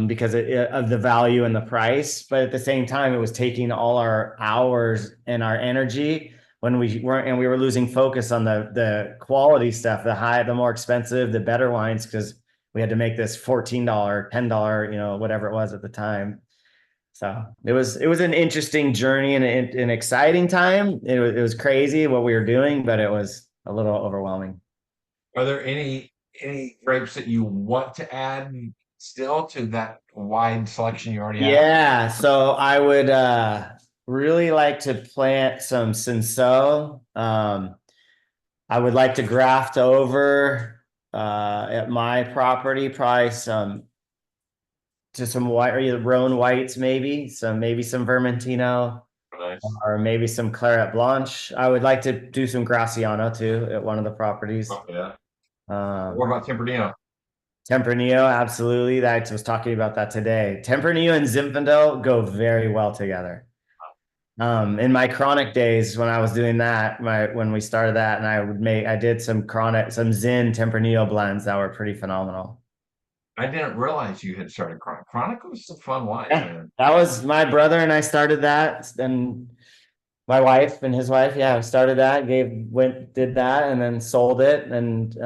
because of the value and the price. But at the same time, it was taking all our hours and our energy when we were losing focus on the quality stuff, the more expensive, the better wines, because we had to make this $14, $10, whatever it was at the time. So it was an interesting journey and an exciting time. It was crazy what we were doing, but it was a little overwhelming. Are there any grapes that you want to add still to that wide selection you already have? Yeah, so I would really like to plant some Cinsault. I would like to graft over at my property, probably some white, or either Rhone whites, maybe some Vermentino. Nice. Or maybe some Claret Blanche. I would like to do some Graciano too at one of the properties. Oh, yeah. What about Tempranillo? Tempranillo, absolutely. I was talking about that today. Tempranillo and Zinfandel go very well together. In my chronic days, when I was doing that, when we started that, and I did some Zin Tempranillo blends that were pretty phenomenal. I didn't realize you had started Chronic. Chronic was a fun wine. Yeah, that was my brother and I started that, and my wife and his wife, started that, did that, and then sold it, and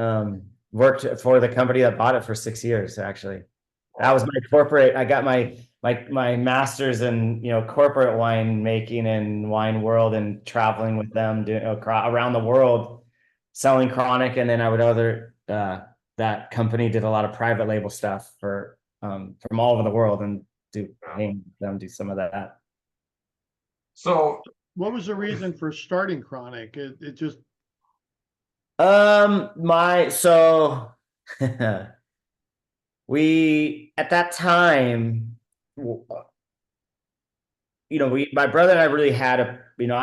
worked for the company that bought it for 6 years, actually. That was my corporate. I got my master's in corporate wine making and wine world, and traveling with them around the world selling chronic. And then I would that company did a lot of private label stuff for from all over the world, and do some of that. So what was the reason for starting chronic? It just we, at that time, my brother and I really had I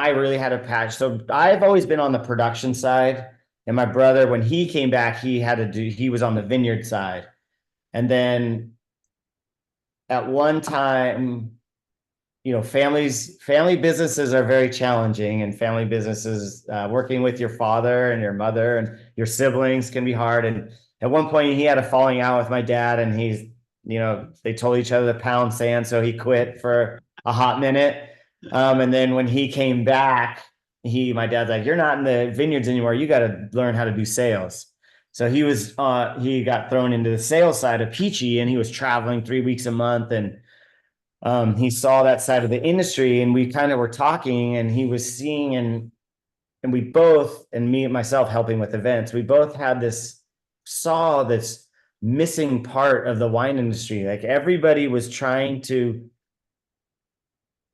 really had a patch. So I've always been on the production side, and my brother, when he came back, he was on the vineyard side. And then at one time, family businesses are very challenging, and family businesses, working with your father and your mother and your siblings, can be hard. And at one point he had a falling out with my dad, and they told each other to pound sand. So he quit for a hot minute. And then when he came back, my dad's like, "You're not in the vineyards anymore. You got to learn how to do sales." So he got thrown into the sales side of Peachy, and he was traveling 3 weeks a month. And he saw that side of the industry, and we kind of were talking, and he was seeing, and we both, and me and myself helping with events, we both saw this missing part of the wine industry. Like, everybody was trying to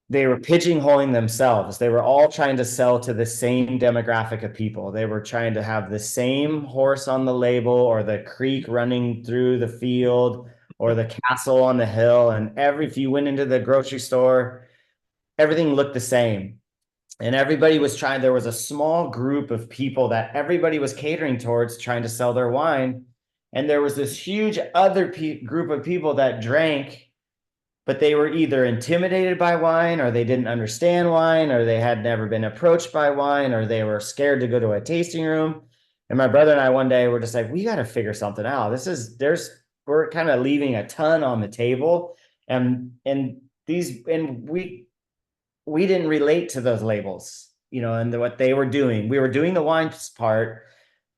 they were pigeonholing themselves. They were all trying to sell to the same demographic of people. They were trying to have the same horse on the label, or the creek running through the field, or the castle on the hill. And if you went into the grocery store, everything looked the same. And everybody was trying, there was a small group of people that everybody was catering towards, trying to sell their wine. And there was this huge other group of people that drank, but they were either intimidated by wine, or they didn't understand wine, or they had never been approached by wine, or they were scared to go to a tasting room. And my brother and I one day were just like, we got to figure something out. We're kind of leaving a ton on the table. And we didn't relate to those labels, and what they were doing. We were doing the wine part,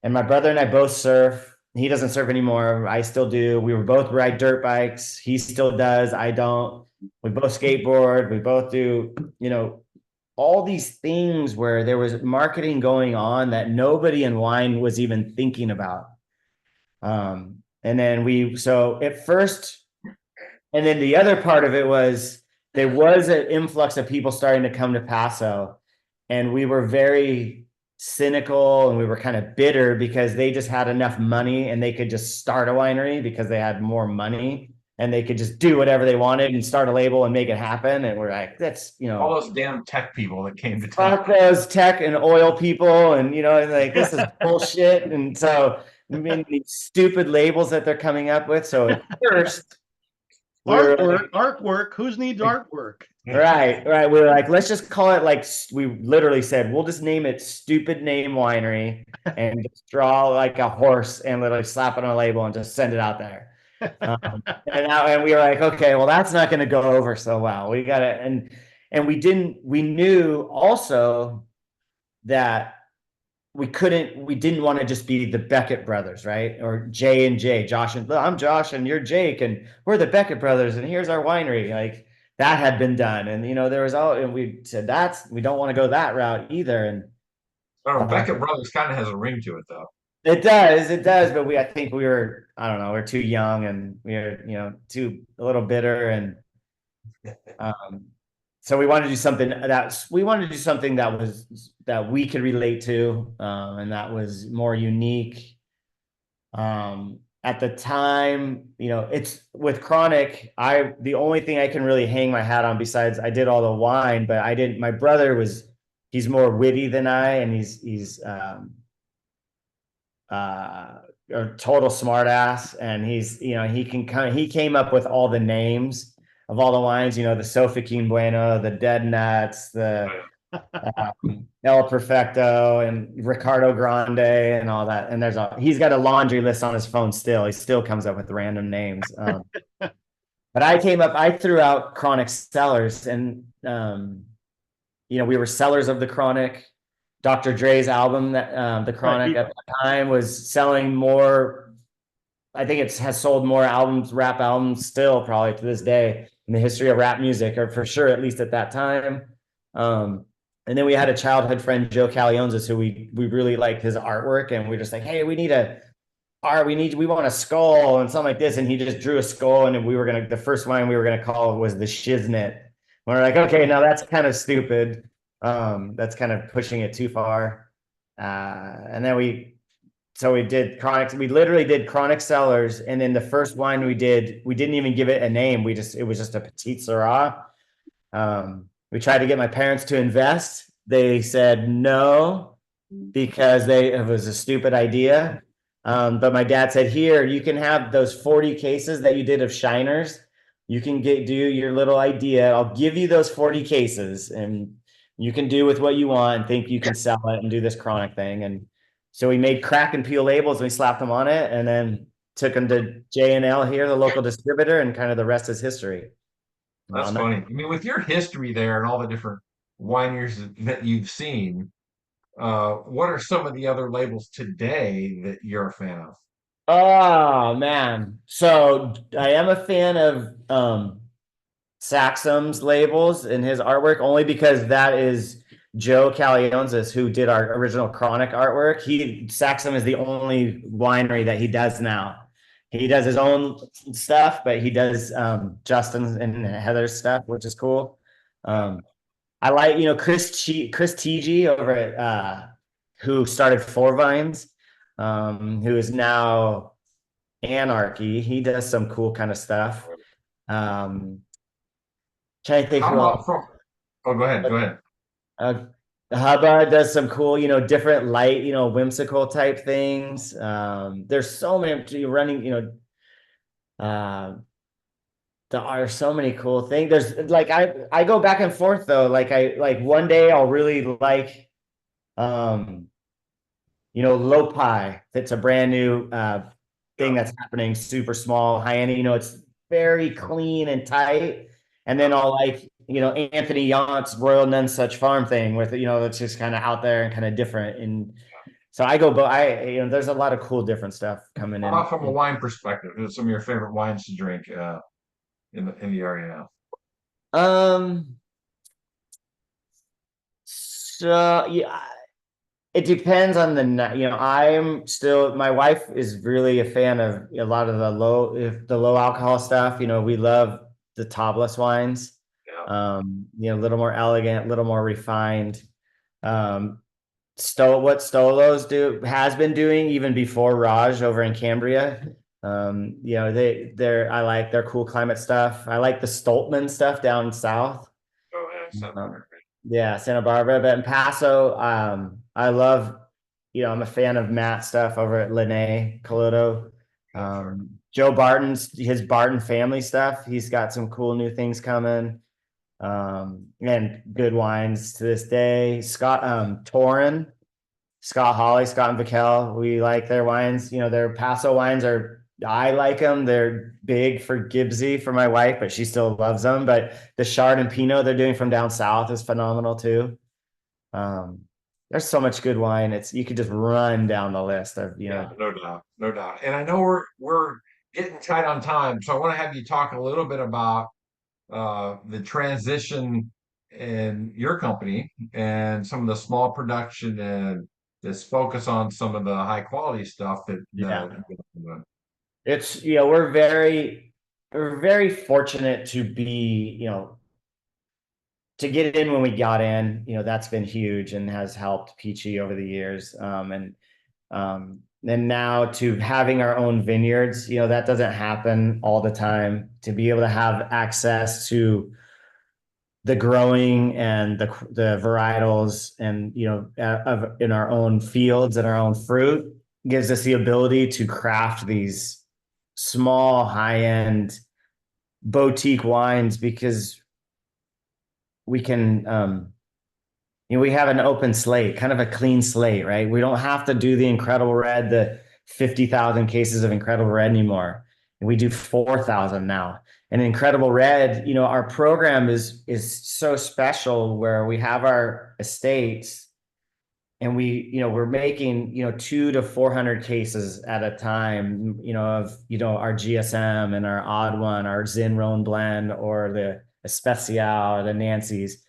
and my brother and I both surf. He doesn't surf anymore. I still do. We were both ride dirt bikes. He still does. I don't. We both skateboard. We both do, all these things where there was marketing going on that nobody in wine was even thinking about. And then so at first, and then the other part of it was there was an influx of people starting to come to Paso, and we were very cynical, and we were kind of bitter because they just had enough money and they could just start a winery because they had more money, and they could just do whatever they wanted and start a label and make it happen. And we're like, that's, All those damn tech people that came to town. fuck those tech and oil people, and like, this is bullshit. And so I mean, these stupid labels that they're coming up with. So at first, artwork. Who needs artwork? Right. We were like, let's just call it, like, we literally said, we'll just name it Stupid Name Winery, and just draw like a horse and literally slap it on a label and just send it out there. And we were like, okay, well, that's not going to go over so well. We got to, and we knew also that we didn't want to just be the Beckett brothers, right? Or J and J, Josh and I'm Josh and you're Jake, and we're the Beckett brothers, and here's our winery. Like, that had been done. And, there was and we said, we don't want to go that route either. And Beckett Brothers kind of has a ring to it, though. It does. But I think we were, I don't know, we're too young, and we were, a little bitter. And, so we wanted to do something that we could relate to, and that was more unique. At the time, it's with Chronic, the only thing I can really hang my hat on, besides I did all the wine, but my brother he's more witty than I, and he's a total smartass, and he came up with all the names of all the wines, the Sofiquin Bueno, the Dead Nuts, the El Perfecto, and Ricardo Grande, and all that. And he's got a laundry list on his phone still. He still comes up with random names. But I threw out Chronic Cellars, and we were sellers of the Chronic. Dr. Dre's album, that the Chronic at the time, was selling more. I think it has sold more rap albums still, probably to this day, in the history of rap music, or for sure, at least at that time. And then we had a childhood friend, Joe Calionzis, who we really liked his artwork, and we're just like, hey, we want a skull and something like this. And he just drew a skull, and the first wine we were gonna call was the Shiznit. We're like, okay, now that's kind of stupid. That's kind of pushing it too far. And then we did Chronic. We literally did Chronic Cellars, and then the first wine we didn't even give it a name. It was just a Petite Sirah. We tried to get my parents to invest. They said no, because it was a stupid idea. But my dad said, here, you can have those 40 cases that you did of Shiners. You can do your little idea. I'll give you those 40 cases, and you can do with what you want and think you can sell it and do this Chronic thing. And so we made crack and peel labels, and we slapped them on it, and then took them to J&L here, the local distributor, and kind of the rest is history. That's funny. I mean, with your history there and all the different wineries that you've seen, what are some of the other labels today that you're a fan of? Oh man. So I am a fan of Saxum's labels and his artwork, only because that is Joe Calionzis, who did our original Chronic artwork. Saxum is the only winery that he does now. He does his own stuff, but he does Justin's and Heather's stuff, which is cool. I like, Chris TG over at who started Four Vines, who is now Anarchy. He does some cool kind of stuff. Um, trying to think How who about else. from? Oh, go ahead. Go ahead. Uh, Hubba does some cool, different light, whimsical type things. There's so many running, uh, there are so many cool things. There's like I go back and forth though. Like I like one day I'll really like um Lopi. It's a brand new thing Yeah. that's happening, super small, high end. It's very clean and tight. And then I'll like, Anthony Yaunt's Royal Nonsuch Farm thing with, it's just kind of out there and kind of different. And so I go, but there's a lot of cool different stuff coming How about from a in. wine perspective? Who's some of your favorite wines to drink in the area now? Um, so yeah, it depends on the night. My wife is really a fan of a lot of the low alcohol stuff. We love the topless wines. Yeah. A little more elegant, a little more refined. Um, what Stolos has been doing even before Raj over in Cambria. I like their cool climate stuff. I like the Stoltman stuff down south. Oh, yeah, Um, yeah, Santa Barbara, but in Paso, I love, I'm a fan of Matt's stuff over at Lene Colodo. yeah, sure. Joe Barton's his Barton family stuff. He's got some cool new things coming. And good wines to this day. Scott Hawley, Scott and Vaquel, we like their wines. Their Paso wines I like them. They're big for Gibbsy for my wife, but she still loves them. But the Chard and Pinot they're doing from down south is phenomenal too. Um, there's so much good wine. You could just run down the list of, Yeah, no doubt, no doubt. And I know we're getting tight on time, so I want to have you talk a little bit about the transition in your company and some of the small production and this focus on some of the high quality stuff that yeah. that It's, we're very fortunate to be, to get in when we got in, that's been huge and has helped Peachy over the years. And now to having our own vineyards, that doesn't happen all the time. To be able to have access to the growing and the varietals and in our own fields and our own fruit gives us the ability to craft these small high-end boutique wines because we can we have an open slate, kind of a clean slate, right? We don't have to do the Incredible Red, the 50,000 cases of Incredible Red anymore. And we do 4,000 now. And Incredible Red, our program is so special where we have our estates and we're making 200 to 400 cases at a time of our GSM and our odd one, our Zin Roan blend or the Especial or the Nancy's,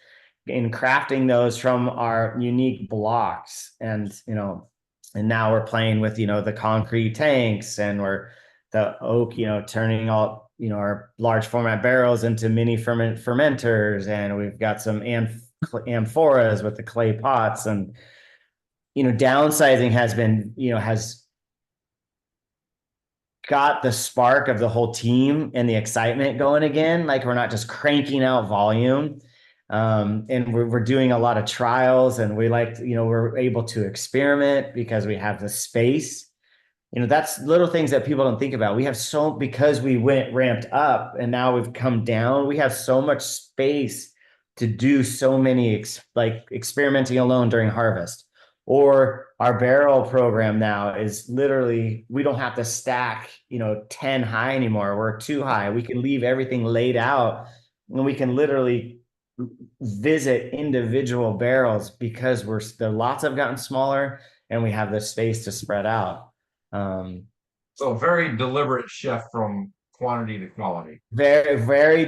in crafting those from our unique blocks. And now we're playing with the concrete tanks and we're the oak, turning all our large format barrels into mini fermenters, and we've got some amphoras with the clay pots. And downsizing has got the spark of the whole team and the excitement going again. Like we're not just cranking out volume. And we're doing a lot of trials, and we're able to experiment because we have the space. That's little things that people don't think about. Because we went ramped up and now we've come down, we have so much space to do so many experimenting alone during harvest. Or our barrel program now is literally, we don't have to stack 10 high anymore. We're 2 high. We can leave everything laid out and we can literally visit individual barrels because the lots have gotten smaller and we have the space to spread out. So very deliberate shift from quantity to quality. Very, very,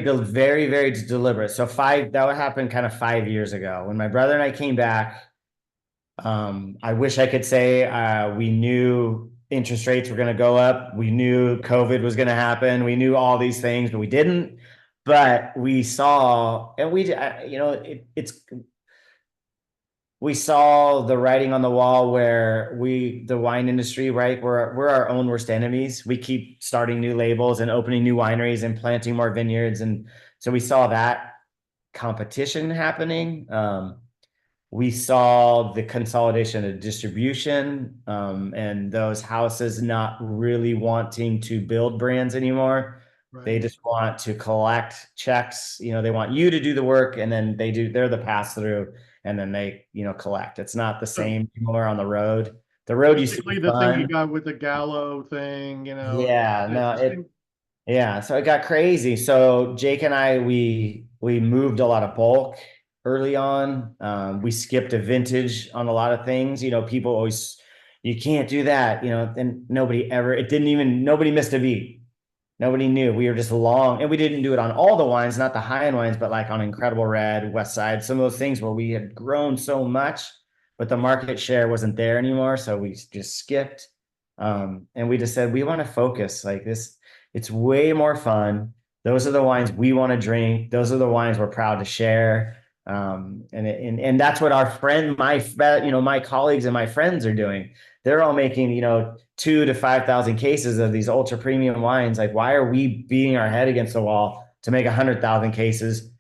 very deliberate. So that would happen kind of 5 years ago when my brother and I came back. I wish I could say we knew interest rates were going to go up. We knew COVID was going to happen. We knew all these things, but we didn't. but we saw, and you know, we saw the writing on the wall where the wine industry, right? We're our own worst enemies. We keep starting new labels and opening new wineries and planting more vineyards. And so we saw that competition happening. We saw the consolidation of distribution, and those houses not really wanting to build brands anymore. They Right. just want to collect checks. You know, they want you to do the work, and then they're the pass through, and then they, you know, collect. It's not the So same anymore on the road. The road used to be basically the thing you fun. got with the Gallo thing, you know, Yeah, it's no, the same. yeah, so it got crazy. So Jake and I, we moved a lot of bulk early on. We skipped a vintage on a lot of things. You know, people always, you can't do that. You know, and nobody missed a beat. Nobody knew. We were just long, and we didn't do it on all the wines, not the high end wines, but like on Incredible Red, West Side, some of those things where we had grown so much, but the market share wasn't there anymore. So we just skipped. And we just said, we want to focus like this. It's way more fun. Those are the wines we want to drink. Those are the wines we're proud to share. And that's what our friend, my colleagues and my friends are doing. They're all making, you know, 2 to 5,000 cases of these ultra premium wines. Like, why are we beating our head against the wall to make 100,000 cases?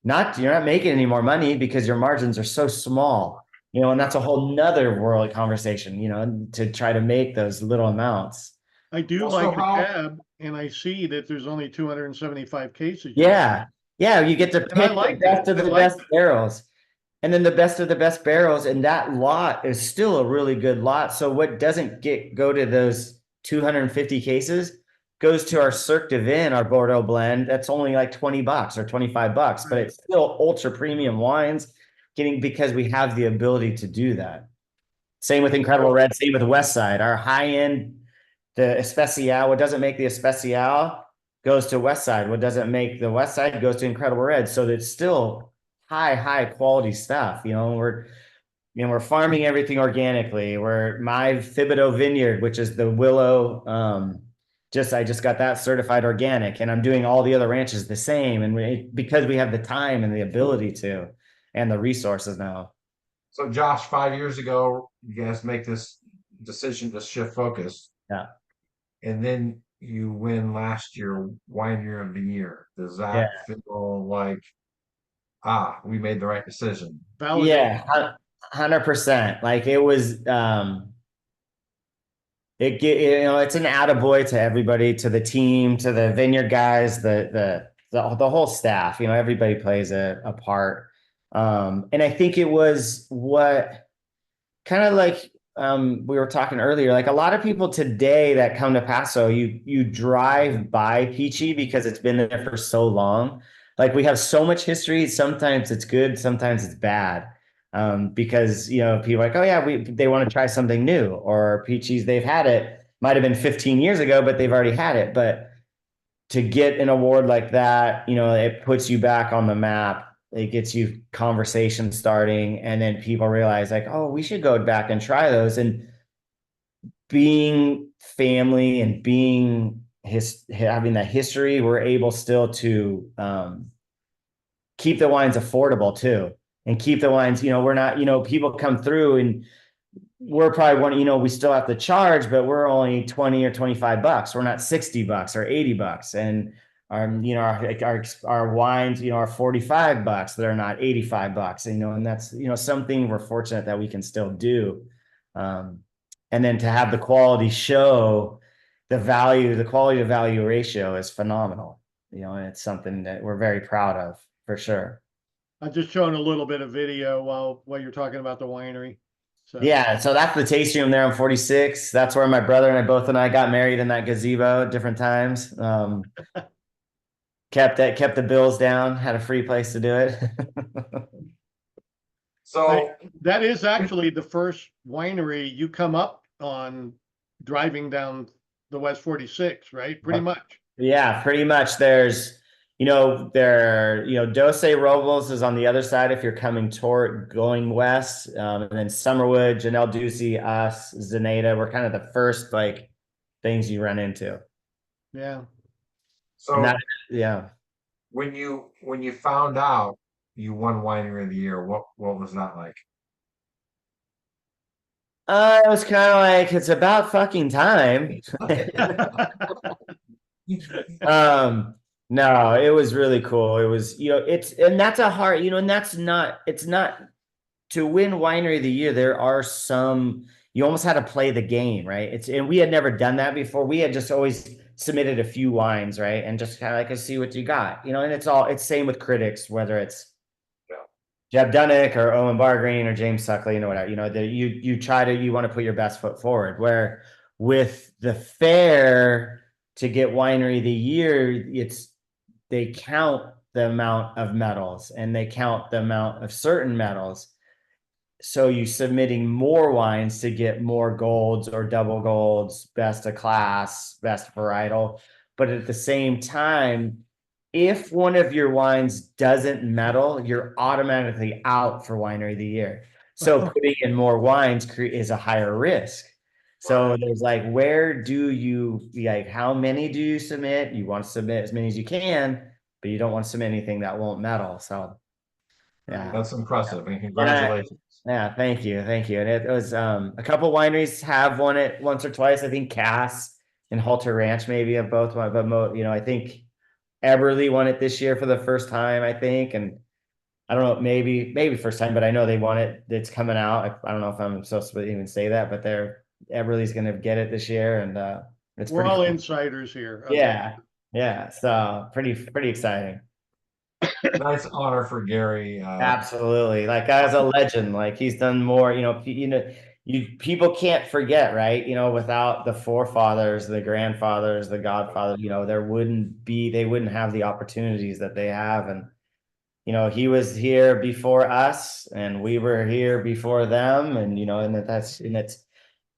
You're not making any more money because your margins are so small, you know, and that's a whole nother world conversation, you know, to try to make those little amounts. I do Well, so like the how, cab, and I see that there's only 275 cases you make, Yeah. Yeah. You get to and I pick the liked it. best of I the liked best it. barrels. And then the best of the best barrels, and that lot is still a really good lot. So what doesn't go to those 250 cases goes to our Cirque de Vin, our Bordeaux blend. That's only like $20 or $25, but Right. it's still ultra premium wines because we have the ability to do that. Same with Incredible so, Red, same with West Side. Our high end, the Especial, what doesn't make the Especial goes to West Side. What doesn't make the West Side goes to Incredible Red. So it's still high quality stuff. We're farming everything organically. We're my Thibodeau vineyard, which is the Willow. I just got that certified organic, and I'm doing all the other ranches the same. And because we have the time and the ability to, and the resources now. so Josh, 5 years ago, you guys make this decision to shift focus, Yeah. and then you win last year wine year of the year. Does Yeah. that feel like, we made the right decision? Validation. Yeah. 100%. Like it was, it's an attaboy to everybody, to the team, to the vineyard guys, the whole staff, you know, everybody plays a part. And I think it was what kind of like, we were talking earlier, like a lot of people today that come to Paso, you drive by Peachy because it's been there for so long. Like we have so much history. Sometimes it's good, sometimes it's bad. Because you know, people are like, oh yeah, they want to try something new, or Peachy's, they've had it, might have been 15 years ago, but they've already had it. But to get an award like that, you know, it puts you back on the map. It gets you conversation starting, and then people realize like, oh, we should go back and try those. And being family and being having that history, we're able still to keep the wines affordable too, and keep the wines. You know, we're not. You know, people come through and we're probably one, you know, we still have to charge, but we're only 20 or $25. We're not $60 or $80. And our wines, you know, are $45. They're not $85, you know, and that's, you know, something we're fortunate that we can still do. Um, and then to have the quality show the quality to value ratio is phenomenal, you know, and it's something that we're very proud of for sure. I'm just showing a little bit of video while you're talking about the winery. So Yeah, so that's the tasting room there on 46. That's where my brother and I got married, in that gazebo at different times. Kept the bills down, had a free place to do it. So, that is actually the first winery you come up on driving down the West 46, right? Pretty much. Yeah, pretty much. Doce Robles is on the other side if you're going west. And then Summerwood, Janelle Ducey, us, Zenata, we're kind of the first like things you run into. Yeah. And that, so yeah. when you found out you won Winery of the Year, what was that like? It was kind of like, it's about fucking time. Um, no, it was really cool. It was, and that's a hard, and it's not to win Winery of the Year. There are some, you almost had to play the game, right? And we had never done that before. We had just always submitted a few wines, right? And just kind of like, see what you got, and it's same with critics, whether it's Jeb Dunnick or Owen Bargreen or James Suckley, whatever, you want to put your best foot forward. Where with the fair to get Winery of the Year, they count the amount of medals and they count the amount of certain medals. So you submitting more wines to get more golds or double golds, best of class, best varietal. But at the same time, if one of your wines doesn't medal, you're automatically out for Winery of the Year. So putting in more wines is a higher risk. So there's like, where do you like, how many do you submit? You want to submit as many as you can, but you don't want to submit anything that won't medal. So yeah. That's impressive, and And congratulations. yeah, thank you. And it was a couple wineries have won it once or twice. I think Cass and Halter Ranch maybe have both won, but I think Eberly won it this year for the first time, I think, and I don't know, maybe first time, but I know they won it. It's coming out. I don't know if I'm supposed to even say that, but Eberly's going to get it this year, and it's We're pretty all cool. insiders here. Yeah. So pretty exciting. Nice honor for Gary. Absolutely. Like, guy's a legend. Like, he's done more, people can't forget, right? Without the forefathers, the grandfathers, the godfathers, they wouldn't have the opportunities that they have. And, he was here before us and we were here before them. And,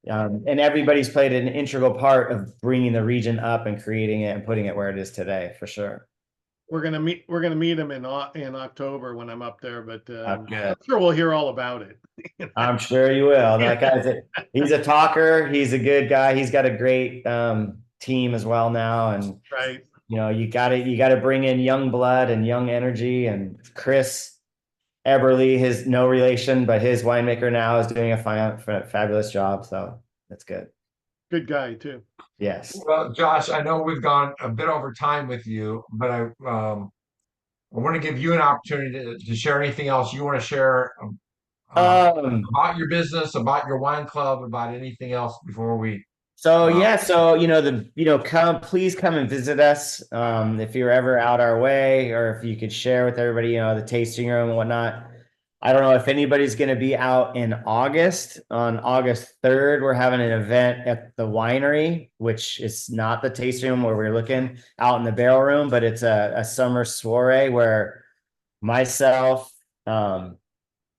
and everybody's played an integral part of bringing the region up and creating it and putting it where it is today, for sure. We're gonna meet him in October when I'm up there, but I'm Good. sure we'll hear all about it. I'm sure you will. That he's a talker. He's a good guy. He's got a great team as well now. And Right. you gotta bring in young blood and young energy. And Chris Eberly, his no relation, but his winemaker now is doing a fabulous job. So that's good. Good guy too. Yes. Well, Josh, I know we've gone a bit over time with you, but I want to give you an opportunity to share anything else you want to share about your business, about your wine club, about anything else before we. Please come and visit us. If you're ever out our way, or if you could share with everybody, the tasting room and whatnot. I don't know if anybody's going to be out in August. On August 3rd, we're having an event at the winery, which is not the tasting room where we're looking out in the barrel room, but it's a summer soiree where myself,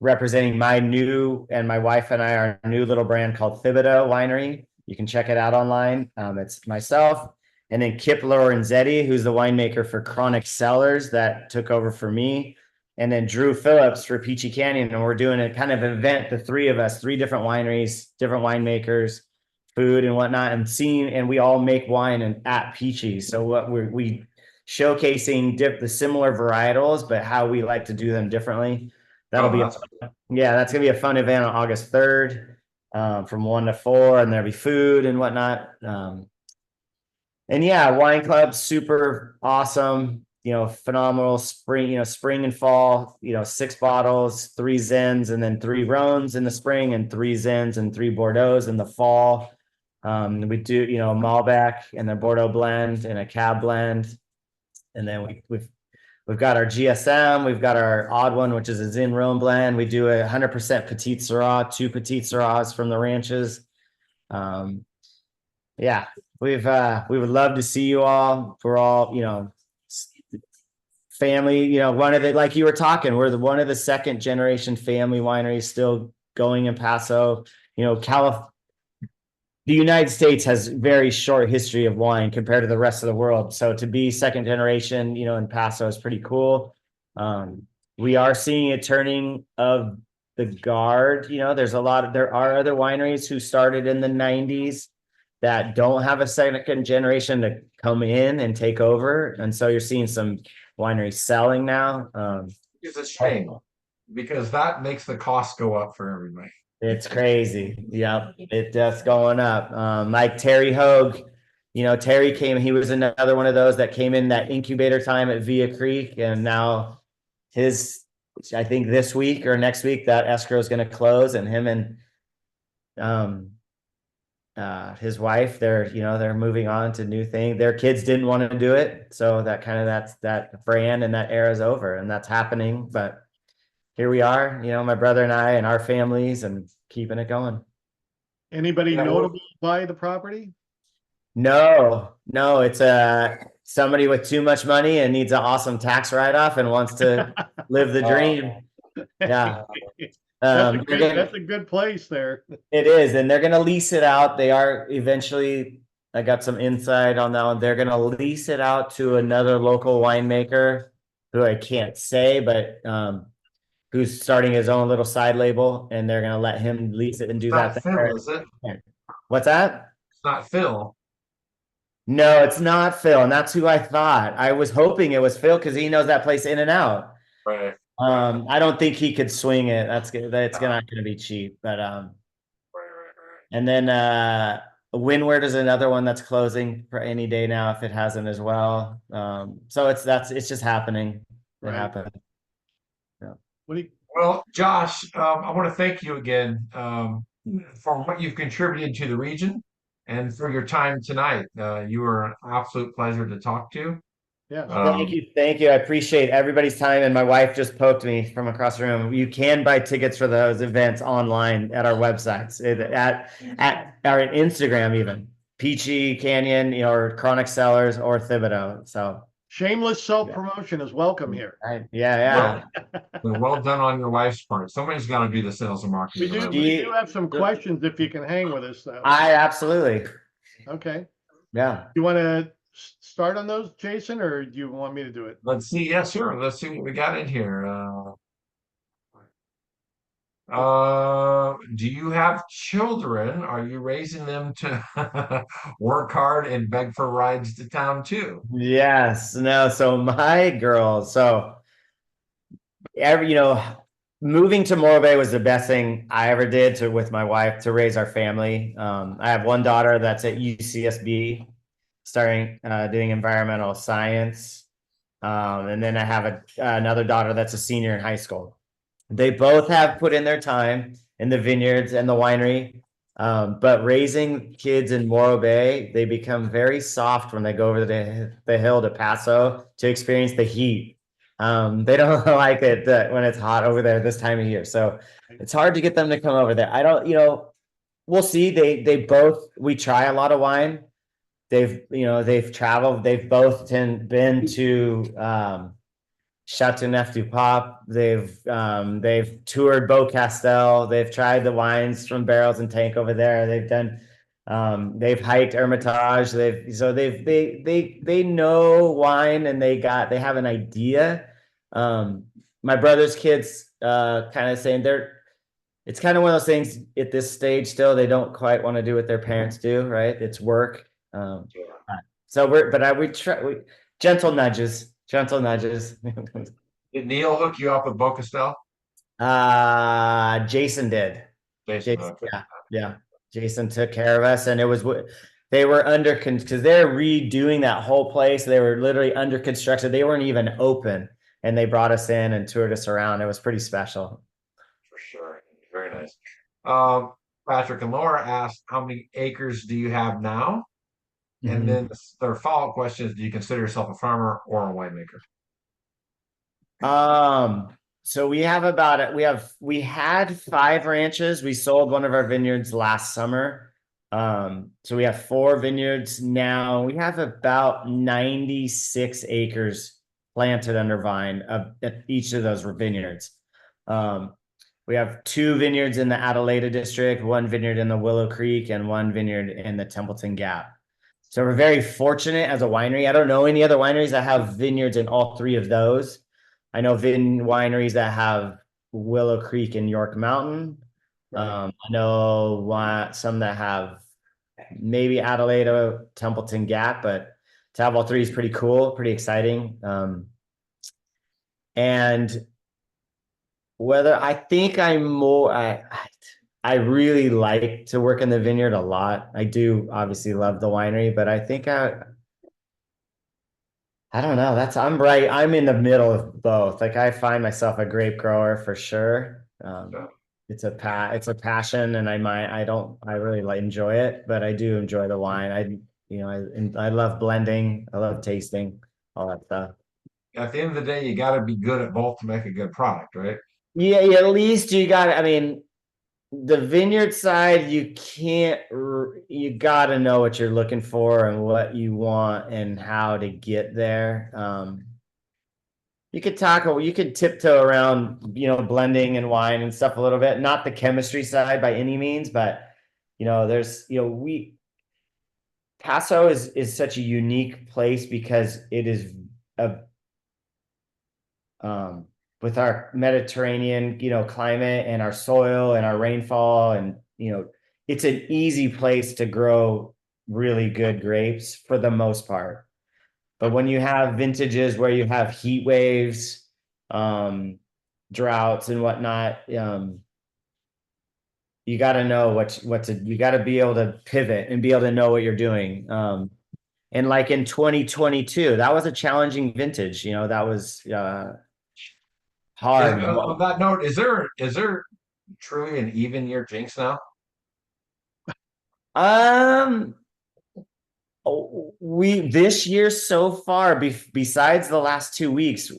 representing my wife and I, our new little brand called Thibodeau Winery. You can check it out online. It's myself and then Kip Lorenzetti, who's the winemaker for Chronic Cellars that took over for me. And then Drew Phillips for Peachy Canyon. And we're doing a kind of event, the three of us, three different wineries, different winemakers, food and whatnot, and we all make wine at Peachy. So what we showcasing the similar varietals, but how we like to do them differently. That's gonna be a fun event on August 3rd, from 1 to 4, and there'll be food and whatnot. And yeah, wine club, super awesome. Phenomenal spring and fall. 6 bottles, 3 Zins, and then 3 Rhones in the spring, and 3 Zins and 3 Bordeauxs in the fall. We do Malbec and the Bordeaux blend and a Cab blend, and then we've got our GSM, we've got our odd one, which is a Zin Rhone blend. We do 100% Petite Sirah, 2 Petite Sirahs from the ranches. Yeah, we would love to see you all. We're all, family, one of the, like you were talking, we're one of the second generation family wineries still going in Paso. The United States has very short history of wine compared to the rest of the world. So to be second generation, in Paso is pretty cool. We are seeing a turning of the guard. There are other wineries who started in the 90s that don't have a second generation to come in and take over. And so you're seeing some winery selling now. It's a shame because that makes the cost go up for everybody. It's crazy. Yep. It just going up. Like Terry Hogue, Terry came, he was another one of those that came in that incubator time at Via Creek. And now I think this week or next week, that escrow is going to close, and him and, his wife, they're moving on to new thing. Their kids didn't want to do it. So that brand and that era is over, and that's happening. But here we are, my brother and I and our families, and keeping it going. Anybody Yeah, notable buy the property? No, it's somebody with too much money and needs an awesome tax write-off and wants to live the dream. Yeah. That's a good place there. It is, and they're gonna lease it out. They are eventually, I got some insight on that one. They're gonna lease it out to another local winemaker who I can't say, but who's starting his own little side label, and they're gonna let him lease it and do It's not that Phil, there. is it? What's that? It's not Phil. No, it's not Phil, and that's who I thought. I was hoping it was Phil because he knows that place in and out. Right. I don't think he could swing it. That's not gonna be cheap, but Right. and then Windward is another one that's closing for any day now if it hasn't as well. So it's just happening. It Right. happened. Well, Josh, I want to thank you again for what you've contributed to the region and for your time tonight. You were an absolute pleasure to talk to. Yeah. Thank you. I appreciate everybody's time. And my wife just poked me from across the room. You can buy tickets for those events online at our websites, at our Instagram, even Peachy Canyon, or Chronic Cellars or Thibodeau. So Shameless self-promotion is welcome here. right. Yeah. Well done on your wife's part. Somebody's got to do the sales and marketing. We do have some questions if you can hang with us, though. Absolutely. Okay. Yeah. You want to start on those, Jason, or do you want me to do it? Let's see. Yeah, sure. Let's see what we got in here. Do you have children? Are you raising them to work hard and beg for rides to town too? Yes. No. So my girls, moving to Morro Bay was the best thing I ever did with my wife to raise our family. I have one daughter that's at UCSB, doing environmental science. And then I have another daughter that's a senior in high school. They both have put in their time in the vineyards and the winery. But raising kids in Morro Bay, they become very soft when they go over the hill to Paso to experience the heat. They don't like it when it's hot over there this time of year. So it's hard to get them to come over there. I don't, we'll see. We try a lot of wine. They've traveled. They've both been to Chateauneuf-du-Pape. They've toured Beaucastel. They've tried the wines from barrels and tank over there. They've hiked Hermitage. They know wine, and they have an idea. My brother's kids kind of saying it's kind of one of those things at this stage still, they don't quite want to do what their parents do, right? It's work. So we try gentle nudges. Did Neil hook you up with Beaucastel? Jason did. Jason, okay. Yeah. Jason took care of us, and they were because they're redoing that whole place. They were literally under construction. They weren't even open, and they brought us in and toured us around. It was pretty special. For sure. Very nice. Patrick and Laura asked, how many acres do you have now? And then their follow-up question is, do you consider yourself a farmer or a winemaker? So we had 5 ranches. We sold one of our vineyards last summer. So we have 4 vineyards now. We have about 96 acres planted under vine at each of those vineyards. We have 2 vineyards in the Adelaida district, 1 vineyard in the Willow Creek, and 1 vineyard in the Templeton Gap. So we're very fortunate as a winery. I don't know any other wineries that have vineyards in all 3 of those. I know wineries that have Willow Creek and York Mountain. I know some that have maybe Adelaida, Templeton Gap, but to have all 3 is pretty cool, pretty exciting. And whether I think I'm more, I really like to work in the vineyard a lot. I do obviously love the winery, but I think I don't know. I'm in the middle of both. Like I find myself a grape grower for sure. Yeah. It's a passion, and I really like enjoy it, but I do enjoy the wine. I love blending. I love tasting all that stuff. At the end of the day, you got to be good at both to make a good product, right? Yeah, at least you got. I mean, the vineyard side, you got to know what you're looking for and what you want and how to get there. You could tiptoe around, blending and wine and stuff a little bit, not the chemistry side by any means, but there's, Paso is such a unique place because it is a, with our Mediterranean, climate and our soil and our rainfall and, it's an easy place to grow really good grapes for the most part. But when you have vintages where you have heat waves, droughts and whatnot, you got to know you got to be able to pivot and be able to know what you're doing. And like in 2022, that was a challenging vintage. That was hard. On that note, is there truly an even year jinx now? Um, this year so far, besides the last 2 weeks,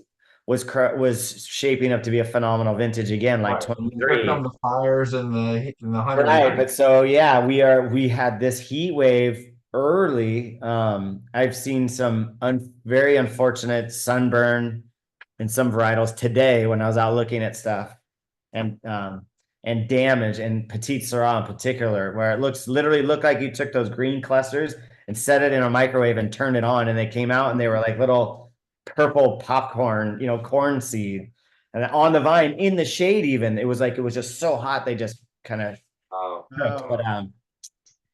was shaping up to be a phenomenal vintage again, like Right. Here 23. come the fires and the 100. Right, but so yeah, we had this heat wave early. I've seen some very unfortunate sunburn in some varietals today when I was out looking at stuff, and damage and Petite Sirah in particular, where it literally looked like you took those green clusters and set it in a microwave and turned it on, and they came out and they were like little purple popcorn, corn seed. And on the vine in the shade, even it was just so hot they just kind of Oh, Oh, but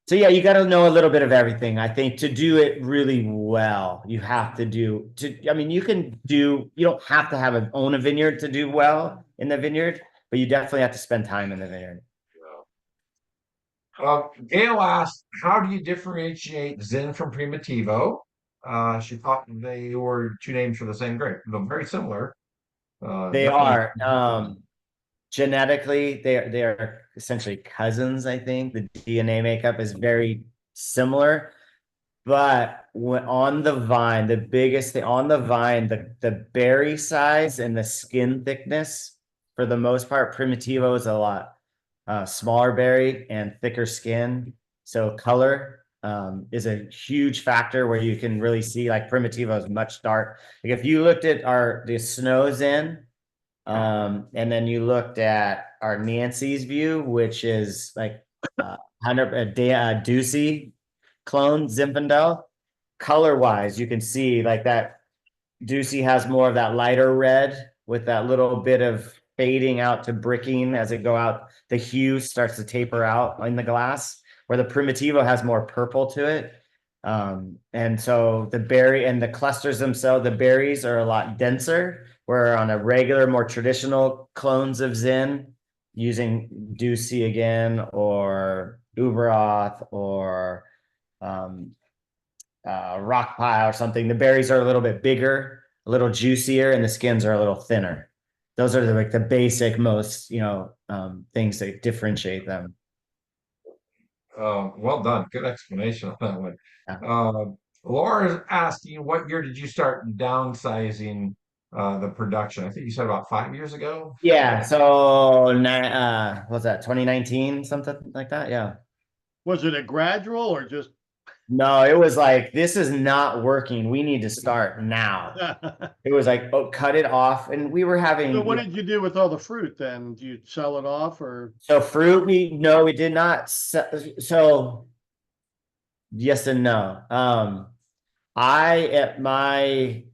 so yeah, you got to know a little bit of everything. I think to do it really well, you have to I mean, you don't have to own a vineyard to do well in the vineyard, but you definitely have to spend time in the vineyard. Gail asked, how do you differentiate Zin from Primitivo? She thought they were two names for the same grape, though very similar. They Definitely. are genetically they are essentially cousins. I think the DNA makeup is very similar. But on the vine, the biggest thing on the vine, the berry size and the skin thickness, for the most part, Primitivo is a lot smaller berry and thicker skin. So color is a huge factor where you can really see like Primitivo is much dark. Like if you looked at the snows and then you looked at our Nancy's view, which is like 100 Ducey clone Zinfandel. Color wise, you can see like that Ducey has more of that lighter red with that little bit of fading out to bricking as it go out. The hue starts to taper out in the glass, where the Primitivo has more purple to it. And so the berry and the clusters themselves, the berries are a lot denser, where on a regular, more traditional clones of Zin, using Ducey again, or Uberoth, or rock pile or something, the berries are a little bit bigger, a little juicier, and the skins are a little thinner. Those are the basic most things that differentiate them. Well done. Good explanation on that one. Yeah. Laura's asking, what year did you start downsizing the production? I think you said about 5 years ago. Yeah, so what's that, 2019, something like that? Yeah. was it a gradual or just? No, it was like, this is not working. We need to start now. It was like, oh, cut it off. And we were having. So what did you do with all the fruit then? Do you sell it off or? So fruit, we did not. So yes and no.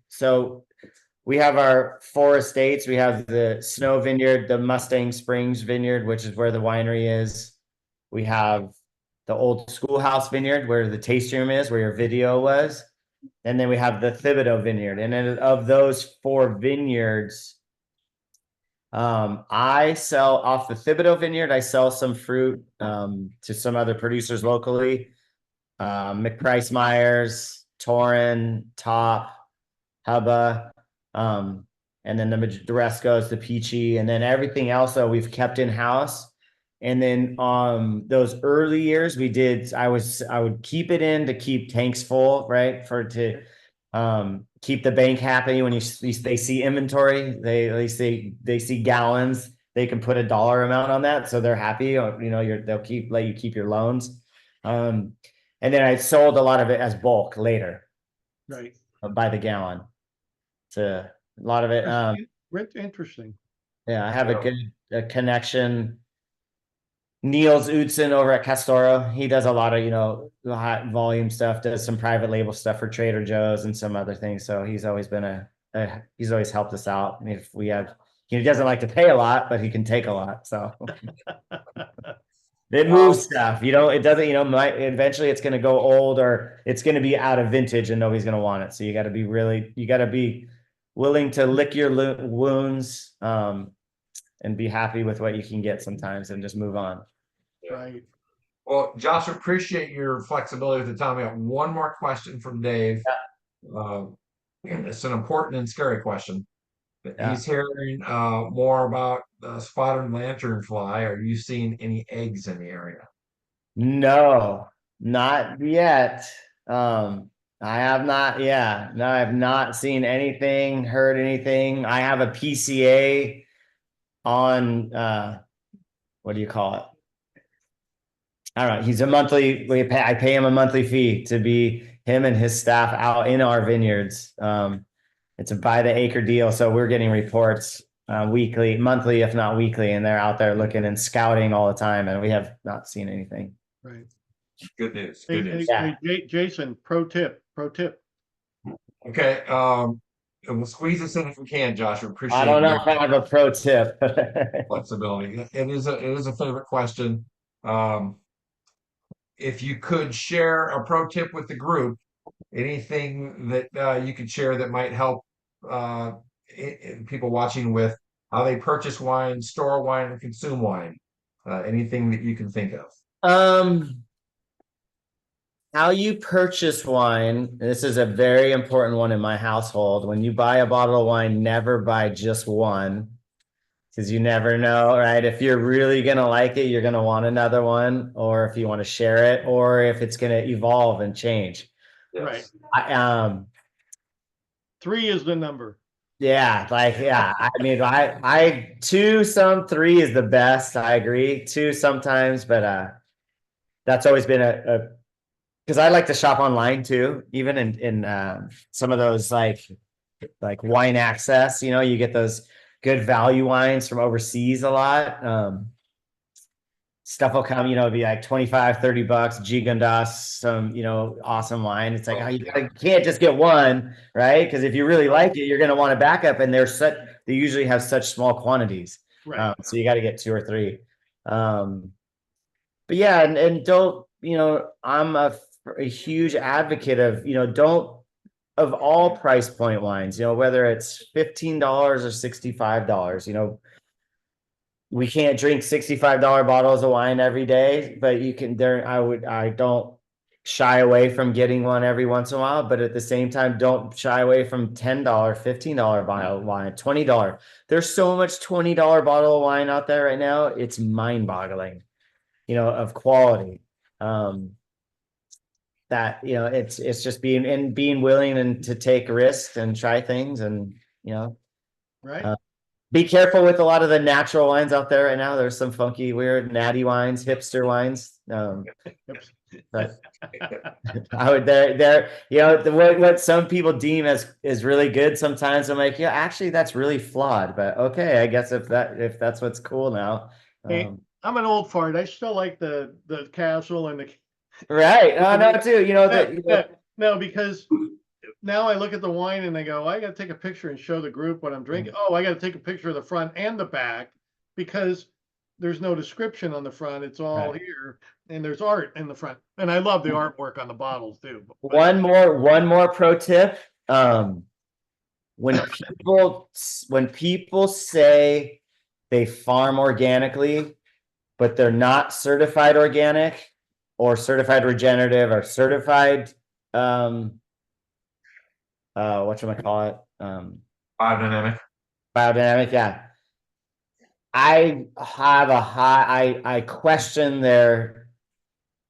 So we have our 4 estates. We have the Snow Vineyard, the Mustang Springs Vineyard, which is where the winery is. We have the old schoolhouse vineyard where the tasting room is, where your video was. And then we have the Thibodeau Vineyard. And then of those 4 vineyards, I sell off the Thibodeau vineyard. I sell some fruit to some other producers locally. McPrice Myers, Torin, Top, Hubba, and then the rest goes to Peachy, and then everything else that we've kept in house. And then those early years I would keep it in to keep tanks full, right? Keep the bank happy when they see inventory, they see gallons, they can put a dollar amount on that, so they're happy. Or, they'll let you keep your loans. And then I sold a lot of it as bulk later, Right. by the gallon. To a lot of it. Interesting. Yeah, I have a good connection. Niels Utzon over at Castoro, he does a lot of, high volume stuff, does some private label stuff for Trader Joe's and some other things. So he's always been he's always helped us out. And if we have, he doesn't like to pay a lot, but he can take a lot. So it moves stuff, it doesn't, eventually it's going to go old or it's going to be out of vintage and nobody's going to want it. So you got to be willing to lick your wounds, and be happy with what you can get sometimes and just move on. Right. Well, Josh, appreciate your flexibility with the time. We got one more question from Dave. It's an important and scary question. He's hearing more about the spotted lanternfly. Are you seeing any eggs in the area? No, not yet. I have not. Yeah, no, I have not seen anything, heard anything. I have a PCA on, what do you call it? I don't know. He's a monthly, I pay him a monthly fee to be him and his staff out in our vineyards. It's a by the acre deal. So we're getting reports weekly, monthly, if not weekly, and they're out there looking and scouting all the time. And we have not seen anything. Right. Good news. Hey, Good news. hey, Jason, pro tip. Okay. And we'll squeeze this in if we can, Josh. We appreciate I don't know your if I have a pro tip. flexibility. It is a favorite question. If you could share a pro tip with the group, anything that you could share that might help people watching with how they purchase wine, store wine, and consume wine. Anything that you can think of. How you purchase wine, this is a very important one in my household. When you buy a bottle of wine, never buy just one, because you never know, right? If you're really going to like it, you're going to want another one, or if you want to share it, or if it's going to evolve and change. Yes. Right. 3 is the number. Yeah, I mean, I 2, 3 is the best. I agree. 2 sometimes, but that's always been because I like to shop online too, even in some of those like Wine Access, you get those good value wines from overseas a lot. Stuff will come, be like 25, $30, Gigondas, some, awesome wine. It's like, you can't just get one, right? Because if you really like it, you're going to want a backup, and they usually have such small quantities. Right. So you got to get 2 or 3. But yeah, and don't, I'm a huge advocate of, don't, of all price point wines, whether it's $15 or $65, we can't drink $65 bottles of wine every day, but you can I don't shy away from getting one every once in a while, but at the same time, don't shy away from $10, $15 bottle of wine, $20. There's so much $20 bottle of wine out there right now. It's mind boggling, of quality. That, it's just being willing and to take risks and try things, and, Right. be careful with a lot of the natural wines out there right now. There's some funky, weird, natty wines, hipster wines. But I would what some people deem as really good. Sometimes I'm like, yeah, actually that's really flawed, but okay, I guess if that's what's cool now. Hey, I'm an old fart. I still like the castle and the right. No, too. No, because now I look at the wine and I go, I got to take a picture and show the group what I'm drinking. Oh, I got to take a picture of the front and the back, because there's no description on the front. It's all here, and there's art in the front. And I love the artwork on the bottles too. One more pro tip. When people say they farm organically, but they're not certified organic or certified regenerative or certified whatchamacallit, Biodynamic. biodynamic. Yeah. I have I question their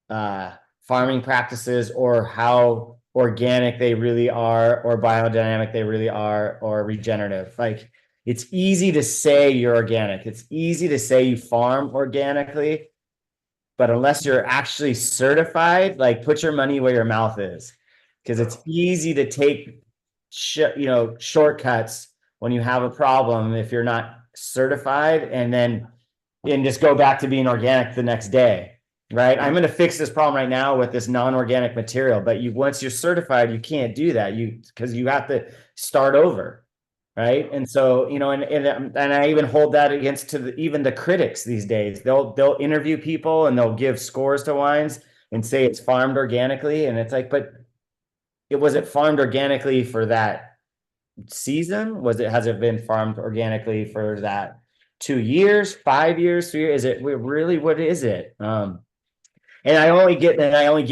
farming practices or how organic they really are or biodynamic they really are or regenerative. Like, it's easy to say you're organic. It's easy to say you farm organically, but unless you're actually certified, like, put your money where your mouth is, because it's easy to take shortcuts when you have a problem if you're not certified, and just go back to being organic the next day. Right. I'm going to fix this problem right now with this non-organic material, but once you're certified, you can't do that. Because you have to start over. Right. And so, and I even hold that against even the critics these days. They'll interview people and they'll give scores to wines and say it's farmed organically. And it's like, but was it farmed organically for that season? Has it been farmed organically for that 2 years, 5 years, 3 years? Is it really, what is it? And I only get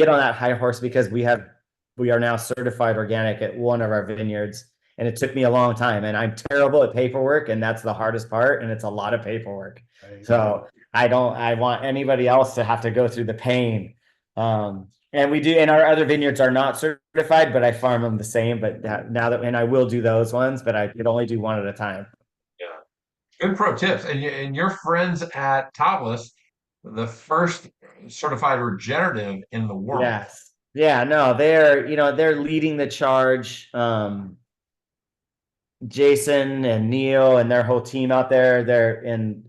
on that high horse because we are now certified organic at one of our vineyards, and it took me a long time, and I'm terrible at paperwork, and that's the hardest part, and it's a lot of paperwork. Right. So I want anybody else to have to go through the pain. And we do, and our other vineyards are not certified, but I farm them the same. But and I will do those ones, but I could only do one at a time. Yeah. Good pro tips. And your friends at Topless, the first certified regenerative in the world. Yes. Yeah, no, they're leading the charge. Jason and Neil and their whole team out there, they're in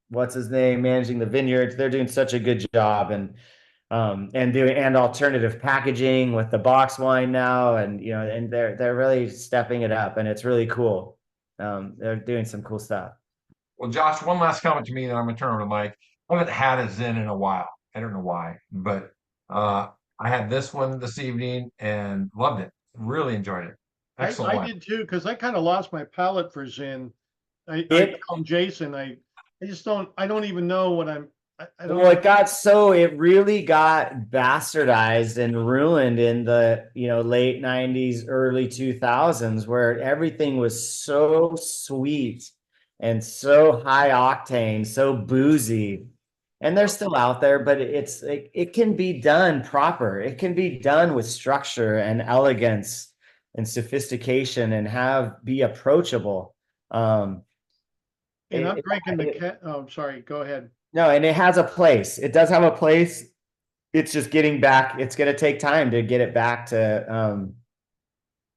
what's his name, managing the vineyards. They're doing such a good job, and doing alternative packaging with the box wine now, and they're really stepping it up, and it's really cool. They're doing some cool stuff. Well, Josh, one last comment to me, then I'm gonna turn over to Mike. I haven't had a Zen in a while. I don't know why, but I had this one this evening and loved it. Really enjoyed it. Excellent I wine. did too, because I kind of lost my palate for Zin. I call him Jason. I don't even know what I don't Well, it really got bastardized and ruined in the late 90s, early 2000s, where everything was so sweet and so high octane, so boozy. And they're still out there, but it can be done proper. It can be done with structure and elegance and sophistication, and be approachable. And I'm drinking oh, sorry, go ahead. No, and it has a place. It does have a place. It's just getting back. It's going to take time to get it back to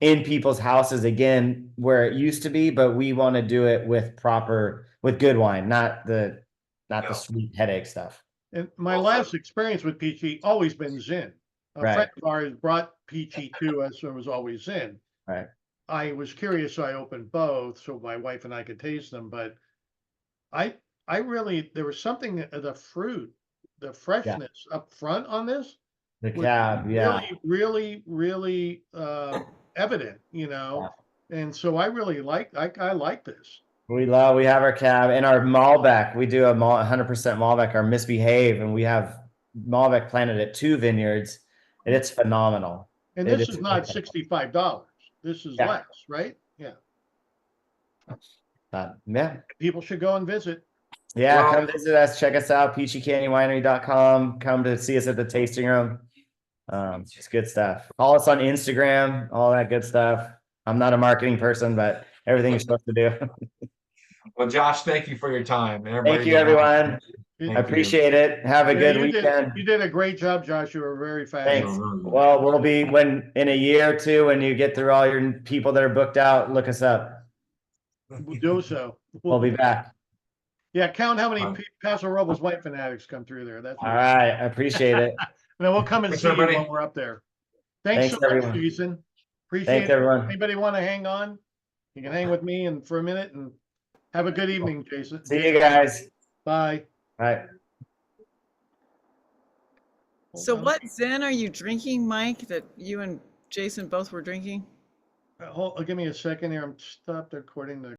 in people's houses again, where it used to be. But we want to do it with good wine, not the sweet headache stuff. And my last experience with Peachy always been Zin. A friend of ours brought Peachy to us, and it was always Zin. Right. I was curious, so I opened both so my wife and I could taste them. But I really, there was something, the fruit, the freshness up front on this. The cab, yeah. Really, really evident, Yeah. And so I really like this. We have our cab and our Malbec. We do 100% Malbec, our Misbehave, and we have Malbec planted at 2 vineyards, and it's phenomenal. And this is not $65. This is less, right? Yeah. Yeah. People should go and visit. Yeah, come visit us. Check us out, peachycanyonwinery.com. Come to see us at the tasting room. It's good stuff. Follow us on Instagram, all that good stuff. I'm not a marketing person, but everything you're supposed to do. Well, Josh, thank you for your time. Thank you, everyone. I appreciate it. Have a good weekend. You did a great job, Josh. You were very fast. Thanks. Well, we'll be in a year or two, when you get through all your people that are booked out, look us up. We'll do so. We'll be back. Yeah, count how many Paso Robles wine fanatics come through there. That's all right. I appreciate it. And then we'll come and see you when we're up there. Thanks so much, Jason. Appreciate it. Everyone. Anybody want to hang on? You can hang with me and for a minute, and have a good evening, Jason. See you guys. Bye. Bye. So what Zen are you drinking, Mike, that you and Jason both were drinking? Give me a second here. I'm stopped recording the